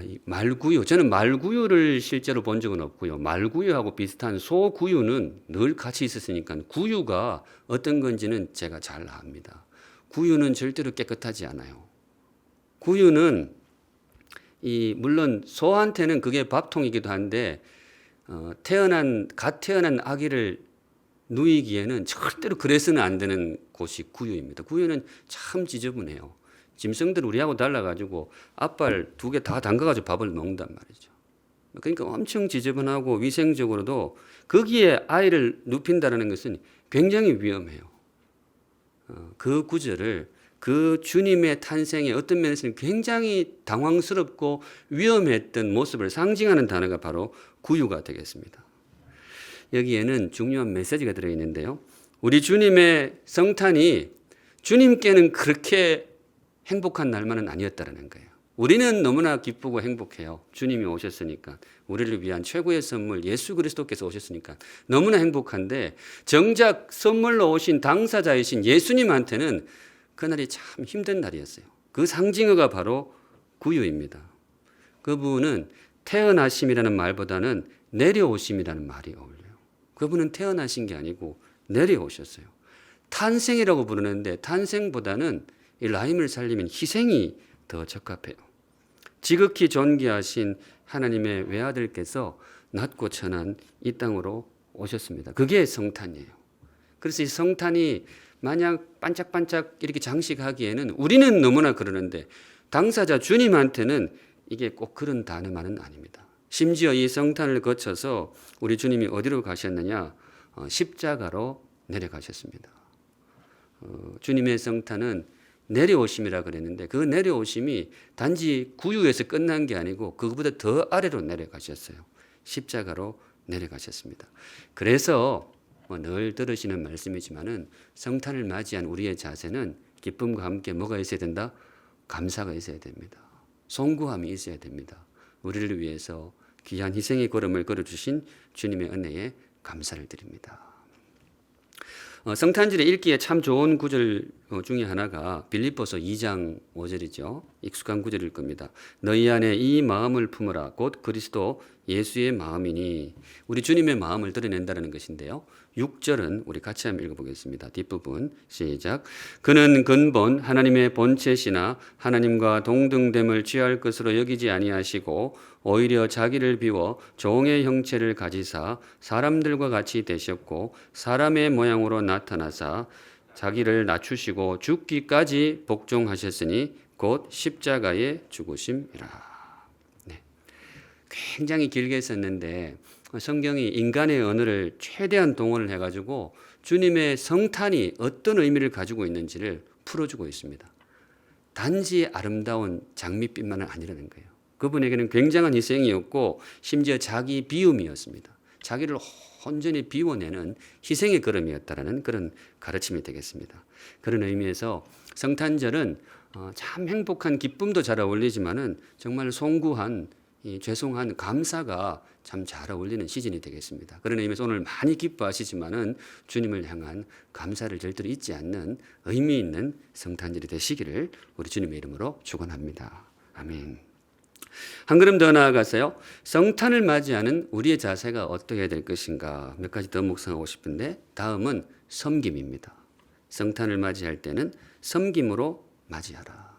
이 말구유. 저는 말구유를 실제로 본 적은 없고요. 말구유하고 비슷한 소구유는 늘 같이 있었으니까 구유가 어떤 건지는 제가 잘 압니다. 구유는 절대로 깨끗하지 않아요. 구유는 물론 소한테는 그게 밥통이기도 한데 갓 태어난 아기를 누이기에는 절대로 그래서는 안 되는 곳이 구유입니다. 구유는 참 지저분해요. 짐승들 우리하고 달라가지고 앞발 2개 다 담가가지고 밥을 먹는단 말이죠. 그러니까 엄청 지저분하고 위생적으로도 거기에 아이를 눕힌다는 것은 굉장히 위험해요. 그 구절을 그 주님의 탄생에 어떤 면에서는 굉장히 당황스럽고 위험했던 모습을 상징하는 단어가 바로 구유가 되겠습니다. 여기에는 중요한 메시지가 들어있는데요. 우리 주님의 성탄이 주님께는 그렇게 행복한 날만은 아니었다는 거예요. 우리는 너무나 기쁘고 행복해요. 주님이 오셨으니까. 우리를 위한 최고의 선물 예수 그리스도께서 오셨으니까 너무나 행복한데 정작 선물로 오신 당사자이신 예수님한테는 그날이 참 힘든 날이었어요. 그 상징어가 바로 구유입니다. 그분은 태어나심이라는 말보다는 내려오심이라는 말이 어울려요. 그분은 태어나신 게 아니고 내려오셨어요. 탄생이라고 부르는데 탄생보다는 이 라임을 살리면 희생이 더 적합해요. 지극히 존귀하신 하나님의 외아들께서 낮고 천한 이 땅으로 오셨습니다. 그게 성탄이에요. 그래서 이 성탄이 만약 반짝반짝 이렇게 장식하기에는 우리는 너무나 그러는데 당사자 주님한테는 이게 꼭 그런 단어만은 아닙니다. 심지어 이 성탄을 거쳐서 우리 주님이 어디로 가셨느냐? 십자가로 내려가셨습니다. 주님의 성탄은 내려오심이라 그랬는데 그 내려오심이 단지 구유에서 끝난 게 아니고 그거보다 더 아래로 내려가셨어요. 십자가로 내려가셨습니다. 그래서 늘 들으시는 말씀이지만은 성탄을 맞이한 우리의 자세는 기쁨과 함께 뭐가 있어야 된다? 감사가 있어야 됩니다. 송구함이 있어야 됩니다. 우리를 위해서 귀한 희생의 걸음을 걸어주신 주님의 은혜에 감사를 드립니다. 성탄절에 읽기에 참 좋은 구절 중에 하나가 빌립보서 2장 5절이죠. 익숙한 구절일 겁니다. 너희 안에 이 마음을 품으라. 곧 그리스도 예수의 마음이니. 우리 주님의 마음을 드러낸다는 것인데요. 6절은 우리 같이 한번 읽어보겠습니다. 뒷부분 시작. 그는 근본 하나님의 본체시나 하나님과 동등됨을 취할 것으로 여기지 아니하시고 오히려 자기를 비워 종의 형체를 가지사 사람들과 같이 되셨고 사람의 모양으로 나타나사 자기를 낮추시고 죽기까지 복종하셨으니 곧 십자가에 죽으심이라. 네. 굉장히 길게 썼는데 성경이 인간의 언어를 최대한 동원을 해가지고 주님의 성탄이 어떤 의미를 가지고 있는지를 풀어주고 있습니다. 단지 아름다운 장밋빛만은 아니라는 거예요. 그분에게는 굉장한 희생이었고 심지어 자기 비움이었습니다. 자기를 온전히 비워내는 희생의 걸음이었다라는 그런 가르침이 되겠습니다. 그런 의미에서 성탄절은 참 행복한 기쁨도 잘 어울리지만은 정말 송구한 죄송한 감사가 참 잘 어울리는 시즌이 되겠습니다. 그런 의미에서 오늘 많이 기뻐하시지만은 주님을 향한 감사를 절대로 잊지 않는 의미 있는 성탄절이 되시기를 우리 주님의 이름으로 축원합니다. 아멘. 한 걸음 더 나아가서요. 성탄을 맞이하는 우리의 자세가 어떻게 될 것인가 몇 가지 더 묵상하고 싶은데 다음은 섬김입니다. 성탄을 맞이할 때는 섬김으로 맞이하라.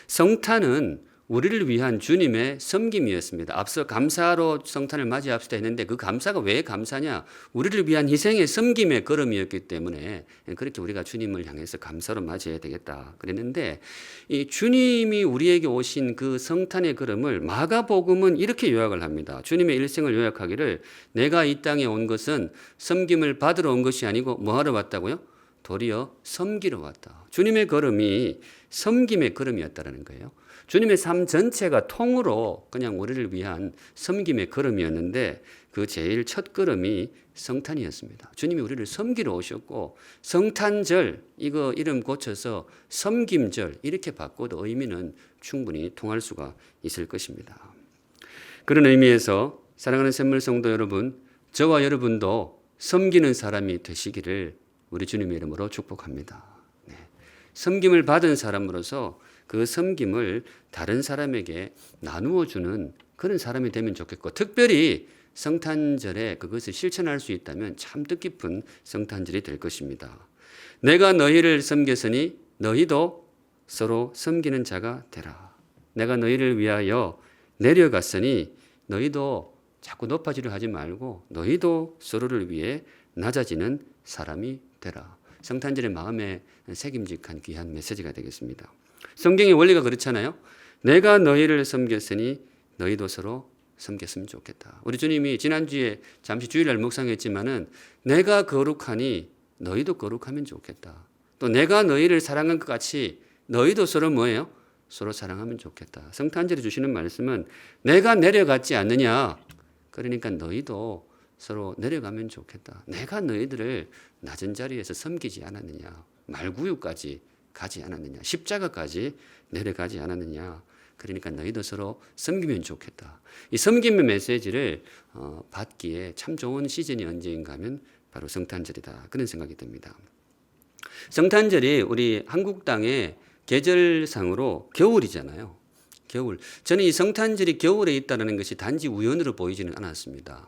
성탄은 우리를 위한 주님의 섬김이었습니다. 앞서 감사로 성탄을 맞이합시다 했는데 그 감사가 왜 감사냐? 우리를 위한 희생의 섬김의 걸음이었기 때문에 그렇게 우리가 주님을 향해서 감사로 맞이해야 되겠다 그랬는데, 이 주님이 우리에게 오신 그 성탄의 걸음을 마가복음은 이렇게 요약을 합니다. 주님의 일생을 요약하기를 내가 이 땅에 온 것은 섬김을 받으러 온 것이 아니고 뭐 하러 왔다고요? 도리어 섬기러 왔다. 주님의 걸음이 섬김의 걸음이었다는 거예요. 주님의 삶 전체가 통으로 그냥 우리를 위한 섬김의 걸음이었는데 그 제일 첫 걸음이 성탄이었습니다. 주님이 우리를 섬기러 오셨고 성탄절 이거 이름 고쳐서 섬김절 이렇게 바꿔도 의미는 충분히 통할 수가 있을 것입니다. 그런 의미에서 사랑하는 샘물 성도 여러분, 저와 여러분도 섬기는 사람이 되시기를 우리 주님의 이름으로 축복합니다. 네. 섬김을 받은 사람으로서 그 섬김을 다른 사람에게 나누어 주는 그런 사람이 되면 좋겠고, 특별히 성탄절에 그것을 실천할 수 있다면 참 뜻깊은 성탄절이 될 것입니다. 내가 너희를 섬겼으니 너희도 서로 섬기는 자가 되라. 내가 너희를 위하여 내려갔으니 너희도 자꾸 높아지려 하지 말고 너희도 서로를 위해 낮아지는 사람이 되라. 성탄절의 마음에 새김직한 귀한 메시지가 되겠습니다. 성경의 원리가 그렇잖아요. 내가 너희를 섬겼으니 너희도 서로 섬겼으면 좋겠다. 우리 주님이 지난주에 잠시 주일날 묵상했지만은 내가 거룩하니 너희도 거룩하면 좋겠다. 또 내가 너희를 사랑한 것 같이 너희도 서로 뭐예요? 서로 사랑하면 좋겠다. 성탄절에 주시는 말씀은 내가 내려갔지 않느냐. 그러니까 너희도 서로 내려가면 좋겠다. 내가 너희들을 낮은 자리에서 섬기지 않았느냐. 말구유까지 가지 않았느냐. 십자가까지 내려가지 않았느냐. 그러니까 너희도 서로 섬기면 좋겠다. 이 섬김의 메시지를 받기에 참 좋은 시즌이 언제인가 하면 바로 성탄절이다. 그런 생각이 듭니다. 성탄절이 우리 한국 땅의 계절상으로 겨울이잖아요. 겨울. 저는 이 성탄절이 겨울에 있다는 것이 단지 우연으로 보이지는 않았습니다.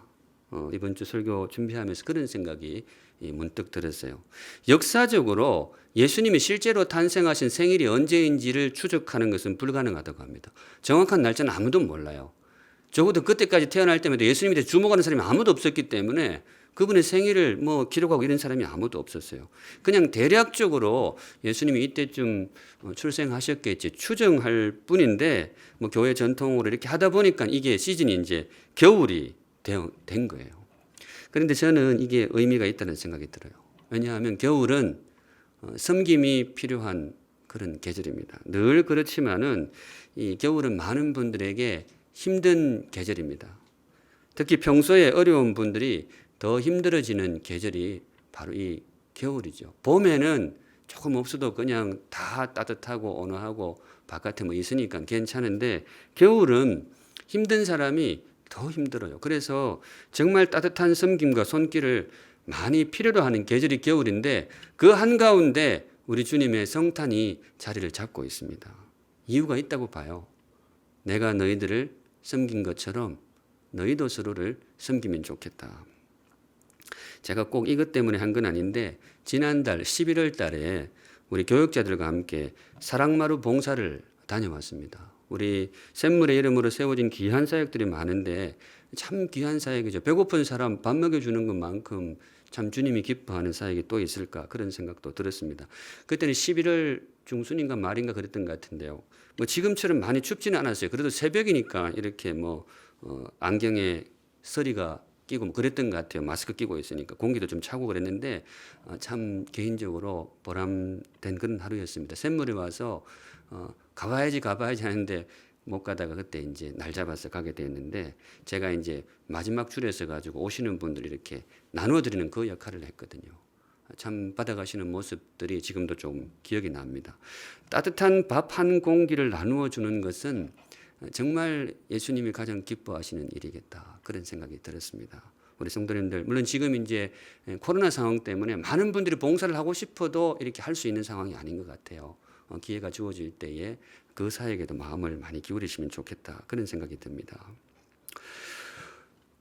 이번 주 설교 준비하면서 그런 생각이 문득 들었어요. 역사적으로 예수님이 실제로 탄생하신 생일이 언제인지를 추적하는 것은 불가능하다고 합니다. 정확한 날짜는 아무도 몰라요. 적어도 그때까지 태어날 때마다 예수님에 대해 주목하는 사람이 아무도 없었기 때문에 그분의 생일을 뭐 기록하고 이런 사람이 아무도 없었어요. 그냥 대략적으로 예수님이 이때쯤 출생하셨겠지 추정할 뿐인데 뭐 교회 전통으로 이렇게 하다 보니까 이게 시즌이 이제 겨울이 된 거예요. 그런데 저는 이게 의미가 있다는 생각이 들어요. 왜냐하면 겨울은 섬김이 필요한 그런 계절입니다. 늘 그렇지만은 이 겨울은 많은 분들에게 힘든 계절입니다. 특히 평소에 어려운 분들이 더 힘들어지는 계절이 바로 이 겨울이죠. 봄에는 조금 없어도 그냥 다 따뜻하고 온화하고 바깥에 뭐 있으니까 괜찮은데 겨울은 힘든 사람이 더 힘들어요. 그래서 정말 따뜻한 섬김과 손길을 많이 필요로 하는 계절이 겨울인데 그 한가운데 우리 주님의 성탄이 자리를 잡고 있습니다. 이유가 있다고 봐요. 내가 너희들을 섬긴 것처럼 너희도 서로를 섬기면 좋겠다. 제가 꼭 이것 때문에 한 건 아닌데 지난달 11월 달에 우리 교역자들과 함께 사랑마루 봉사를 다녀왔습니다. 우리 샘물의 이름으로 세워진 귀한 사역들이 많은데 참 귀한 사역이죠. 배고픈 사람 밥 먹여주는 것만큼 참 주님이 기뻐하는 사역이 또 있을까 그런 생각도 들었습니다. 그때는 11월 중순인가 말인가 그랬던 것 같은데요. 뭐 지금처럼 많이 춥지는 않았어요. 그래도 새벽이니까 이렇게 뭐 안경에 서리가 끼고 뭐 그랬던 것 같아요. 마스크 끼고 있으니까 공기도 좀 차고 그랬는데 참 개인적으로 보람된 그런 하루였습니다. 샘물에 와서 가봐야지 하는데 못 가다가 그때 이제 날 잡아서 가게 됐는데 제가 이제 마지막 줄에 서 가지고 오시는 분들 이렇게 나누어 드리는 그 역할을 했거든요. 참 받아가시는 모습들이 지금도 좀 기억이 납니다. 따뜻한 밥 한 공기를 나누어 주는 것은 정말 예수님이 가장 기뻐하시는 일이겠다. 그런 생각이 들었습니다. 우리 성도님들, 물론 지금 이제 코로나 상황 때문에 많은 분들이 봉사를 하고 싶어도 이렇게 할 수 있는 상황이 아닌 것 같아요. 기회가 주어질 때에 그 사역에도 마음을 많이 기울이시면 좋겠다. 그런 생각이 듭니다.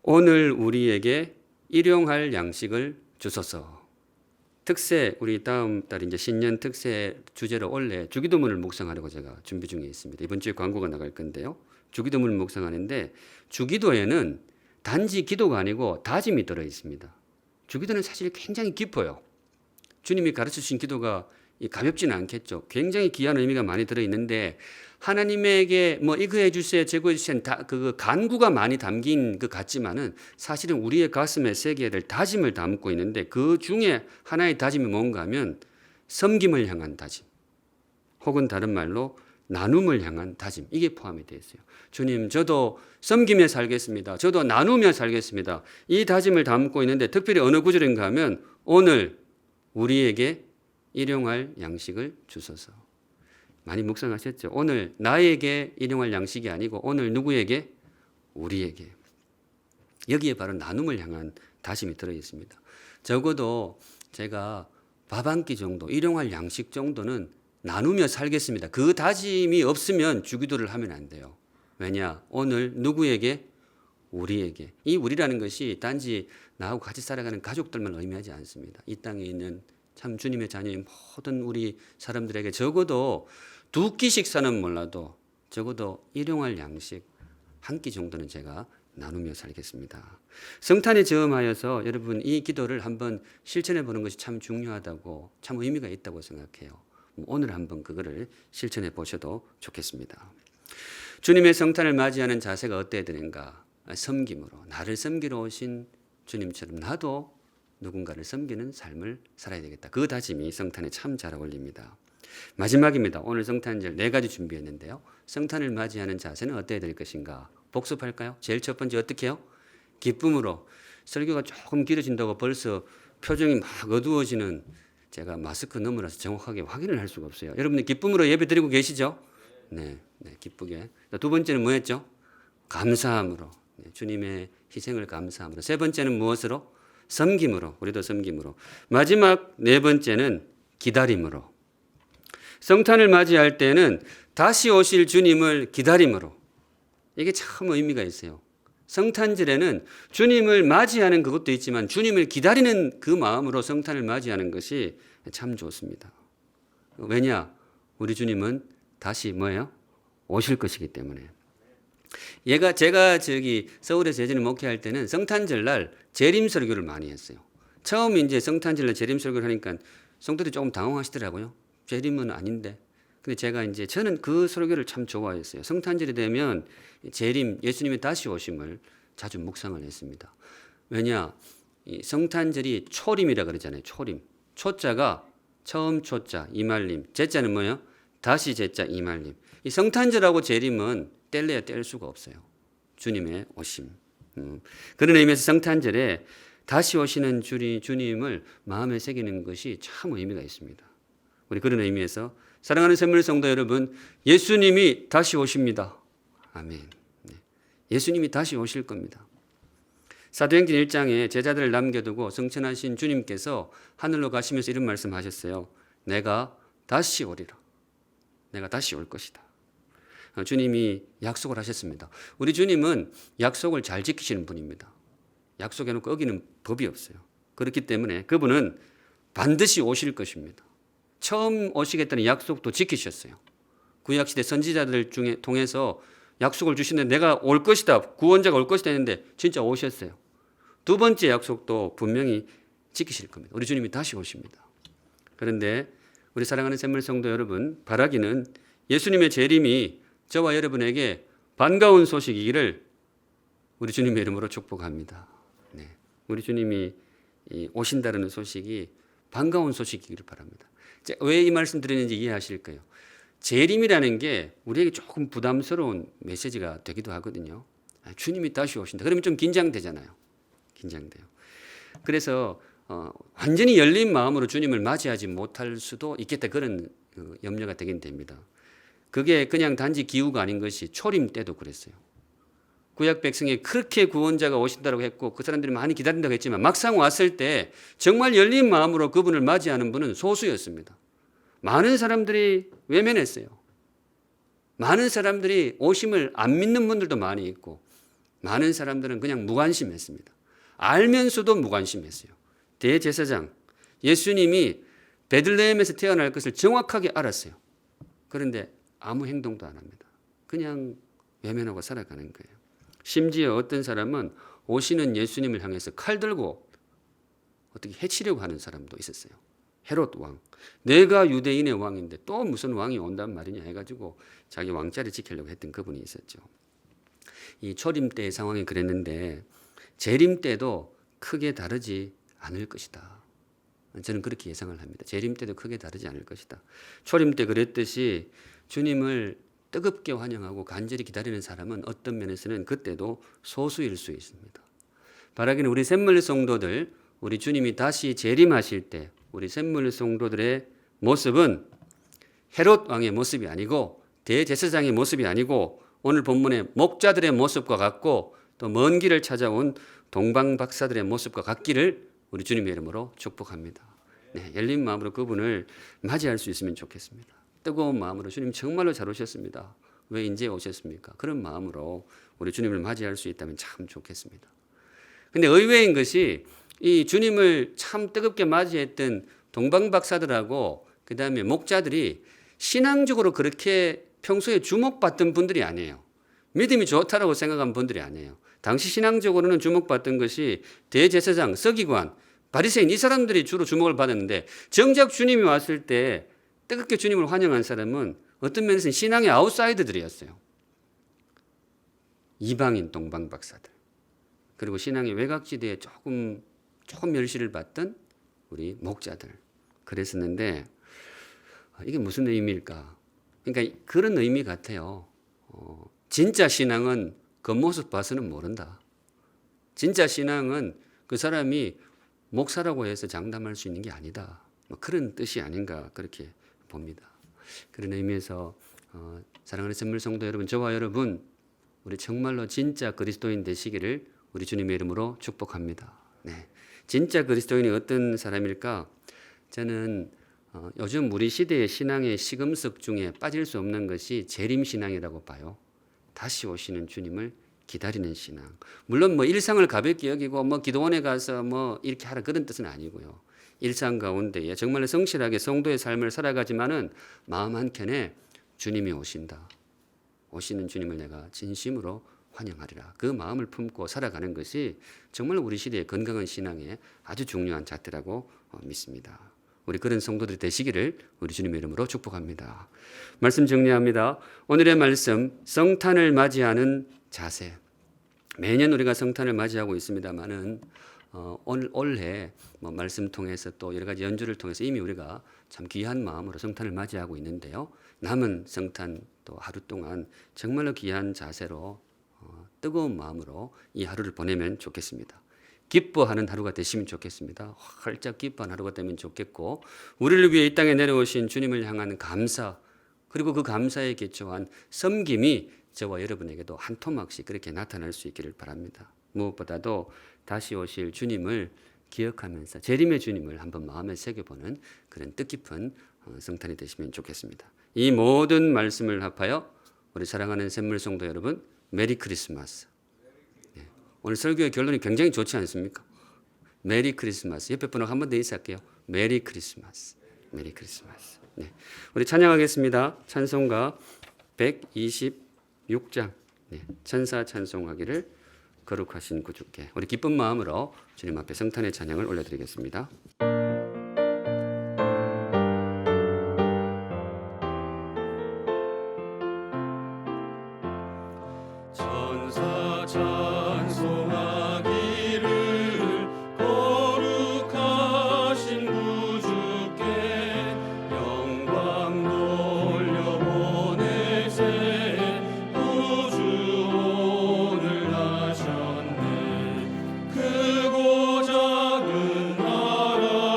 오늘 우리에게 일용할 양식을 주소서. 특세 우리 다음 달 이제 신년 특세 주제로 원래 주기도문을 묵상하려고 제가 준비 중에 있습니다. 이번 주에 광고가 나갈 건데요. 주기도문을 묵상하는데 주기도에는 단지 기도가 아니고 다짐이 들어 있습니다. 주기도는 사실 굉장히 깊어요. 주님이 가르쳐 주신 기도가 가볍지는 않겠죠. 굉장히 귀한 의미가 많이 들어 있는데 하나님에게 뭐 이거 해주세요, 저거 해주세요, 그 간구가 많이 담긴 것 같지만은 사실은 우리의 가슴에 새겨야 될 다짐을 담고 있는데 그 중에 하나의 다짐이 뭔가 하면 섬김을 향한 다짐, 혹은 다른 말로 나눔을 향한 다짐, 이게 포함이 되어 있어요. 주님, 저도 섬기며 살겠습니다. 저도 나누며 살겠습니다. 이 다짐을 담고 있는데 특별히 어느 구절인가 하면 오늘 우리에게 일용할 양식을 주소서. 많이 묵상하셨죠? 오늘 나에게 일용할 양식이 아니고 오늘 누구에게? 우리에게. 여기에 바로 나눔을 향한 다짐이 들어 있습니다. 적어도 제가 밥 한 끼 정도, 일용할 양식 정도는 나누며 살겠습니다. 그 다짐이 없으면 주기도를 하면 안 돼요. 왜냐? 오늘 누구에게? 우리에게. 이 우리라는 것이 단지 나하고 같이 살아가는 가족들만 의미하지 않습니다. 이 땅에 있는 참 주님의 자녀인 모든 우리 사람들에게 적어도 2끼 식사는 몰라도 적어도 일용할 양식 한 끼 정도는 제가 나누며 살겠습니다. 성탄에 저음하여서 여러분 이 기도를 한번 실천해 보는 것이 참 중요하다고, 참 의미가 있다고 생각해요. 오늘 한번 그거를 실천해 보셔도 좋겠습니다. 주님의 성탄을 맞이하는 자세가 어때야 되는가? 섬김으로, 나를 섬기러 오신 주님처럼 나도 누군가를 섬기는 삶을 살아야 되겠다. 그 다짐이 성탄에 참 잘 어울립니다. 마지막입니다. 오늘 성탄절 4가지 준비했는데요. 성탄을 맞이하는 자세는 어때야 될 것인가? 복습할까요? 제일 첫 번째 어떻게 해요? 기쁨으로. 설교가 조금 길어진다고 벌써 표정이 막 어두워지는, 제가 마스크 너머라서 정확하게 확인을 할 수가 없어요. 여러분들 기쁨으로 예배 드리고 계시죠? 네, 기쁘게. 두 번째는 뭐였죠? 감사함으로. 주님의 희생을 감사함으로. 세 번째는 무엇으로? 섬김으로. 우리도 섬김으로. 마지막 4번째는 기다림으로. 성탄을 맞이할 때는 다시 오실 주님을 기다림으로. 이게 참 의미가 있어요. 성탄절에는 주님을 맞이하는 그것도 있지만 주님을 기다리는 그 마음으로 성탄을 맞이하는 것이 참 좋습니다. 왜냐? 우리 주님은 다시 뭐예요? 오실 것이기 때문에. 제가 서울에서 예전에 목회할 때는 성탄절 날 재림 설교를 많이 했어요. 처음 이제 성탄절 날 재림 설교를 하니까 성도들이 조금 당황하시더라고요. 재림은 아닌데. 근데 저는 그 설교를 참 좋아했어요. 성탄절이 되면 재림, 예수님의 다시 오심을 자주 묵상을 했습니다. 왜냐? 이 성탄절이 초림이라 그러잖아요. 초림. 초자가 처음 초자, 이말림. 제자는 뭐예요? 다시 제자, 이말림. 이 성탄절하고 재림은 뗄래야 뗄 수가 없어요. 주님의 오심. 그런 의미에서 성탄절에 다시 오시는 주님을 마음에 새기는 것이 참 의미가 있습니다. 우리 그런 의미에서 사랑하는 샘물 성도 여러분, 예수님이 다시 오십니다. 아멘. 예수님이 다시 오실 겁니다. 사도행전 1장에 제자들을 남겨두고 성천하신 주님께서 하늘로 가시면서 이런 말씀하셨어요. 내가 다시 오리라. 내가 다시 올 것이다. 주님이 약속을 하셨습니다. 우리 주님은 약속을 잘 지키시는 분입니다. 약속해놓고 어기는 법이 없어요. 그렇기 때문에 그분은 반드시 오실 것입니다. 처음 오시겠다는 약속도 지키셨어요. 구약시대 선지자들 중에 통해서 약속을 주시는데 내가 올 것이다, 구원자가 올 것이다 했는데 진짜 오셨어요. 두 번째 약속도 분명히 지키실 겁니다. 우리 주님이 다시 오십니다. 그런데 우리 사랑하는 샘물 성도 여러분, 바라기는 예수님의 재림이 저와 여러분에게 반가운 소식이기를 우리 주님의 이름으로 축복합니다. 네. 우리 주님이 오신다는 소식이 반가운 소식이기를 바랍니다. 왜 이 말씀 드리는지 이해하실 거예요. 재림이라는 게 우리에게 조금 부담스러운 메시지가 되기도 하거든요. 주님이 다시 오신다. 그러면 좀 긴장되잖아요. 긴장돼요. 그래서 완전히 열린 마음으로 주님을 맞이하지 못할 수도 있겠다. 그런 염려가 되긴 됩니다. 그게 그냥 단지 기후가 아닌 것이 초림 때도 그랬어요. 구약 백성이 그렇게 구원자가 오신다고 했고 그 사람들이 많이 기다린다고 했지만 막상 왔을 때 정말 열린 마음으로 그분을 맞이하는 분은 소수였습니다. 많은 사람들이 외면했어요. 많은 사람들이 오심을 안 믿는 분들도 많이 있고 많은 사람들은 그냥 무관심했습니다. 알면서도 무관심했어요. 대제사장, 예수님이 베들레헴에서 태어날 것을 정확하게 알았어요. 그런데 아무 행동도 안 합니다. 그냥 외면하고 살아가는 거예요. 심지어 어떤 사람은 오시는 예수님을 향해서 칼 들고 어떻게 해치려고 하는 사람도 있었어요. 헤롯 왕. 내가 유대인의 왕인데 또 무슨 왕이 온단 말이냐 해가지고 자기 왕자를 지키려고 했던 그분이 있었죠. 이 초림 때의 상황이 그랬는데 재림 때도 크게 다르지 않을 것이다. 저는 그렇게 예상을 합니다. 재림 때도 크게 다르지 않을 것이다. 초림 때 그랬듯이 주님을 뜨겁게 환영하고 간절히 기다리는 사람은 어떤 면에서는 그때도 소수일 수 있습니다. 바라기는 우리 샘물 성도들, 우리 주님이 다시 재림하실 때 우리 샘물 성도들의 모습은 헤롯 왕의 모습이 아니고 대제사장의 모습이 아니고 오늘 본문의 목자들의 모습과 같고 또 먼 길을 찾아온 동방박사들의 모습과 같기를 우리 주님의 이름으로 축복합니다. 네, 열린 마음으로 그분을 맞이할 수 있으면 좋겠습니다. 뜨거운 마음으로 주님 정말로 잘 오셨습니다. 왜 이제 오셨습니까? 그런 마음으로 우리 주님을 맞이할 수 있다면 참 좋겠습니다. 근데 의외인 것이 이 주님을 참 뜨겁게 맞이했던 동방박사들하고 그 다음에 목자들이 신앙적으로 그렇게 평소에 주목받던 분들이 아니에요. 믿음이 좋다라고 생각한 분들이 아니에요. 당시 신앙적으로는 주목받던 것이 대제사장, 서기관, 바리새인 이 사람들이 주로 주목을 받았는데 정작 주님이 왔을 때 뜨겁게 주님을 환영한 사람은 어떤 면에서는 신앙의 아웃사이더들이었어요. 이방인 동방박사들. 그리고 신앙의 외곽지대에 조금 멸시를 받던 우리 목자들. 그랬었는데 이게 무슨 의미일까? 그러니까 그런 의미 같아요. 진짜 신앙은 겉모습 봐서는 모른다. 진짜 신앙은 그 사람이 목사라고 해서 장담할 수 있는 게 아니다. 그런 뜻이 아닌가 그렇게 봅니다. 그런 의미에서 사랑하는 샘물 성도 여러분, 저와 여러분 우리 정말로 진짜 그리스도인 되시기를 우리 주님의 이름으로 축복합니다. 네. 진짜 그리스도인이 어떤 사람일까? 저는 요즘 우리 시대의 신앙의 시금석 중에 빠질 수 없는 것이 재림신앙이라고 봐요. 다시 오시는 주님을 기다리는 신앙. 물론 뭐 일상을 가볍게 여기고 뭐 기도원에 가서 뭐 이렇게 하라 그런 뜻은 아니고요. 일상 가운데에 정말 성실하게 성도의 삶을 살아가지만은 마음 한켠에 주님이 오신다. 오시는 주님을 내가 진심으로 환영하리라. 그 마음을 품고 살아가는 것이 정말 우리 시대의 건강한 신앙의 아주 중요한 잣대라고 믿습니다. 우리 그런 성도들이 되시기를 우리 주님의 이름으로 축복합니다. 말씀 정리합니다. 오늘의 말씀, 성탄을 맞이하는 자세. 매년 우리가 성탄을 맞이하고 있습니다만은 올해 말씀 통해서 또 여러 가지 연주를 통해서 이미 우리가 참 귀한 마음으로 성탄을 맞이하고 있는데요. 남은 성탄 또 하루 동안 정말로 귀한 자세로 뜨거운 마음으로 이 하루를 보내면 좋겠습니다. 기뻐하는 하루가 되시면 좋겠습니다. 활짝 기뻐하는 하루가 되면 좋겠고 우리를 위해 이 땅에 내려오신 주님을 향한 감사 그리고 그 감사에 기초한 섬김이 저와 여러분에게도 한 토막씩 그렇게 나타날 수 있기를 바랍니다. 무엇보다도 다시 오실 주님을 기억하면서 재림의 주님을 한번 마음에 새겨보는 그런 뜻깊은 성탄이 되시면 좋겠습니다. 이 모든 말씀을 합하여 우리 사랑하는 샘물 성도 여러분 메리 크리스마스. 네. 오늘 설교의 결론이 굉장히 좋지 않습니까? 메리 크리스마스. 옆에 분하고 한 번 더 인사할게요. 메리 크리스마스. 메리 크리스마스. 네. 우리 찬양하겠습니다. 찬송가 126장. 네. 천사 찬송하기를 거룩하신 구주께. 우리 기쁜 마음으로 주님 앞에 성탄의 찬양을 올려드리겠습니다. 천사 찬송하기를 거룩하신 구주께 영광 돌려보내세 구주 오늘 하셨네 크고 작은 나라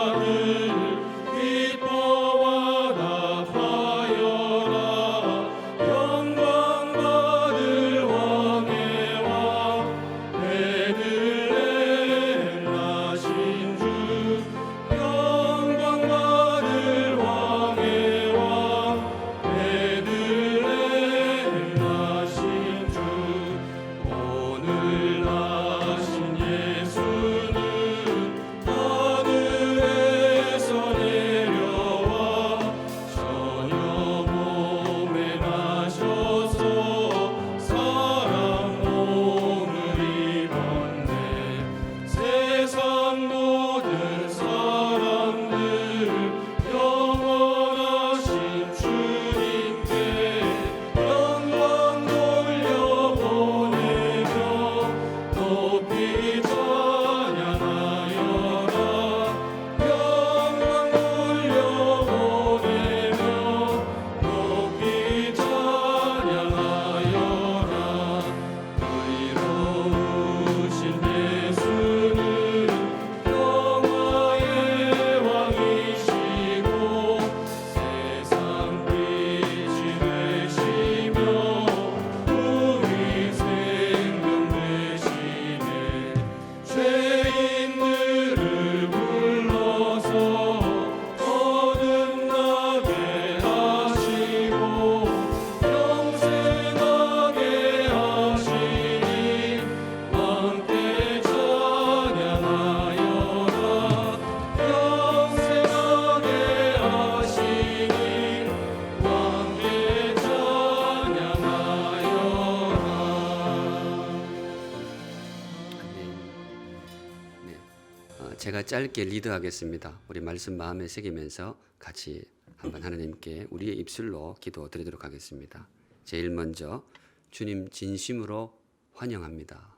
제가 짧게 리드하겠습니다. 우리 말씀 마음에 새기면서 같이 한번 하나님께 우리의 입술로 기도드리도록 하겠습니다. 제일 먼저 주님 진심으로 환영합니다.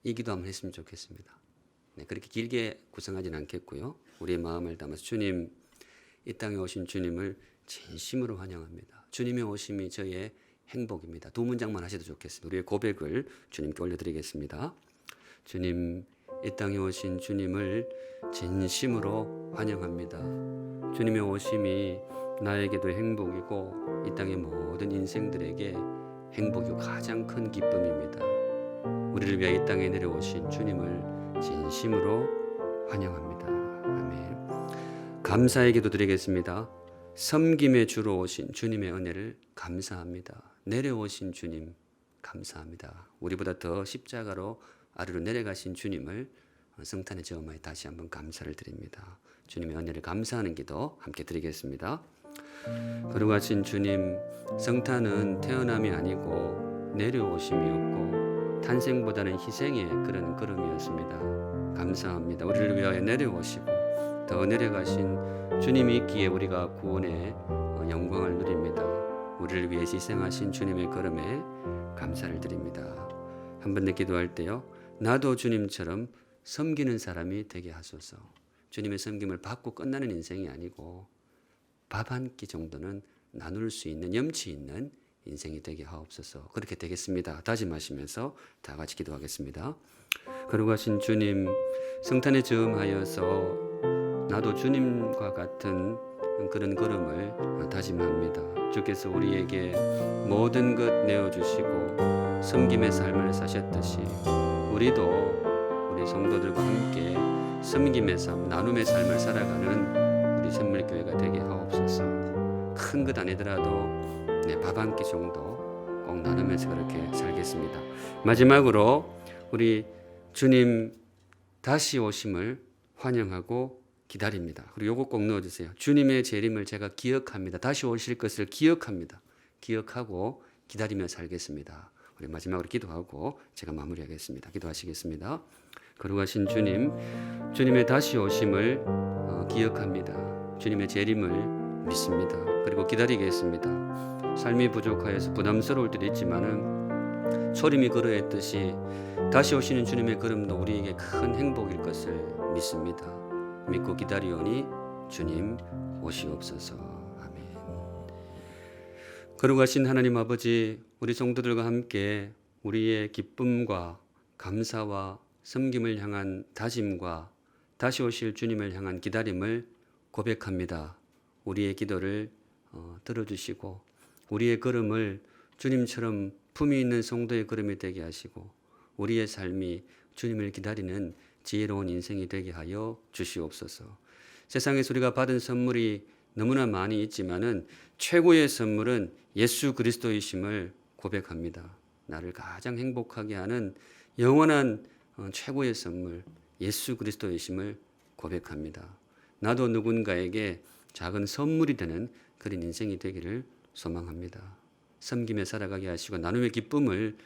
이 기도 한번 했으면 좋겠습니다. 네, 그렇게 길게 구성하지는 않겠고요. 우리의 마음을 담아서 주님, 이 땅에 오신 주님을 진심으로 환영합니다. 주님의 오심이 저의 행복입니다. 두 문장만 하셔도 좋겠습니다. 우리의 고백을 주님께 올려드리겠습니다. 주님, 이 땅에 오신 주님을 진심으로 환영합니다. 주님의 오심이 나에게도 행복이고 이 땅의 모든 인생들에게 행복이고 가장 큰 기쁨입니다. 우리를 위하여 이 땅에 내려오신 주님을 진심으로 환영합니다. 아멘. 감사의 기도 드리겠습니다. 섬김의 주로 오신 주님의 은혜를 감사합니다. 내려오신 주님 감사합니다. 우리보다 더 십자가로 아래로 내려가신 주님을 성탄의 저음에 다시 한번 감사를 드립니다. 주님의 은혜를 감사하는 기도 함께 드리겠습니다. 거룩하신 주님, 성탄은 태어남이 아니고 내려오심이었고 탄생보다는 희생의 그런 걸음이었습니다. 감사합니다. 우리를 위하여 내려오시고 더 내려가신 주님이 있기에 우리가 구원의 영광을 누립니다. 우리를 위해 희생하신 주님의 걸음에 감사를 드립니다. 한 번 더 기도할 때요, 나도 주님처럼 섬기는 사람이 되게 하소서. 주님의 섬김을 받고 끝나는 인생이 아니고 밥 한 끼 정도는 나눌 수 있는 염치 있는 인생이 되게 하옵소서. 그렇게 되겠습니다. 다짐하시면서 다 같이 기도하겠습니다. 거룩하신 주님, 성탄에 즈음하여서 나도 주님과 같은 그런 걸음을 다짐합니다. 주께서 우리에게 모든 것 내어주시고 섬김의 삶을 사셨듯이 우리도 우리 성도들과 함께 섬김의 삶, 나눔의 삶을 살아가는 우리 샘물교회가 되게 하옵소서. 큰 것 아니더라도 밥 한 끼 정도 꼭 나누면서 그렇게 살겠습니다. 마지막으로 우리 주님 다시 오심을 환영하고 기다립니다. 그리고 요거 꼭 넣어주세요. 주님의 재림을 제가 기억합니다. 다시 오실 것을 기억합니다. 기억하고 기다리며 살겠습니다. 우리 마지막으로 기도하고 제가 마무리하겠습니다. 기도하시겠습니다. 거룩하신 주님, 주님의 다시 오심을 기억합니다. 주님의 재림을 믿습니다. 그리고 기다리겠습니다. 삶이 부족하여서 부담스러울 때도 있지만은 초림이 그러했듯이 다시 오시는 주님의 걸음도 우리에게 큰 행복일 것을 믿습니다. 믿고 기다리오니 주님 오시옵소서. 아멘. 거룩하신 하나님 아버지, 우리 성도들과 함께 우리의 기쁨과 감사와 섬김을 향한 다짐과 다시 오실 주님을 향한 기다림을 고백합니다. 우리의 기도를 들어주시고 우리의 걸음을 주님처럼 품위 있는 성도의 걸음이 되게 하시고 우리의 삶이 주님을 기다리는 지혜로운 인생이 되게 하여 주시옵소서. 세상에서 우리가 받은 선물이 너무나 많이 있지만은 최고의 선물은 예수 그리스도이심을 고백합니다. 나를 가장 행복하게 하는 영원한 최고의 선물 예수 그리스도이심을 고백합니다. 나도 누군가에게 작은 선물이 되는 그런 인생이 되기를 소망합니다. 섬기며 살아가게 하시고 나눔의 기쁨을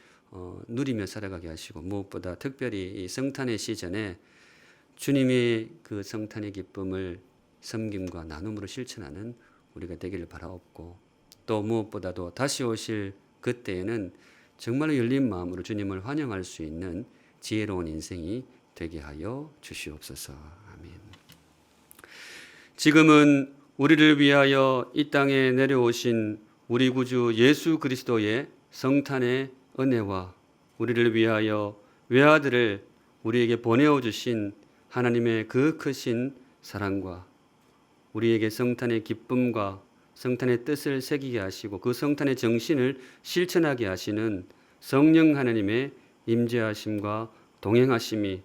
누리며 살아가게 하시고 무엇보다 특별히 이 성탄의 시즌에 주님의 그 성탄의 기쁨을 섬김과 나눔으로 실천하는 우리가 되기를 바라옵고 또 무엇보다도 다시 오실 그때에는 정말로 열린 마음으로 주님을 환영할 수 있는 지혜로운 인생이 되게 하여 주시옵소서. 아멘. 지금은 우리를 위하여 이 땅에 내려오신 우리 구주 예수 그리스도의 성탄의 은혜와 우리를 위하여 외아들을 우리에게 보내어 주신 하나님의 그 크신 사랑과 우리에게 성탄의 기쁨과 성탄의 뜻을 새기게 하시고 그 성탄의 정신을 실천하게 하시는 성령 하나님의 임재하심과 동행하심이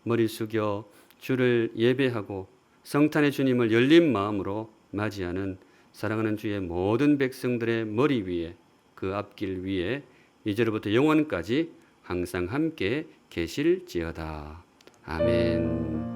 머리 숙여 주를 예배하고 성탄의 주님을 열린 마음으로 맞이하는 사랑하는 주의 모든 백성들의 머리 위에 그 앞길 위에 이제로부터 영원까지 항상 함께 계실지어다. 아멘.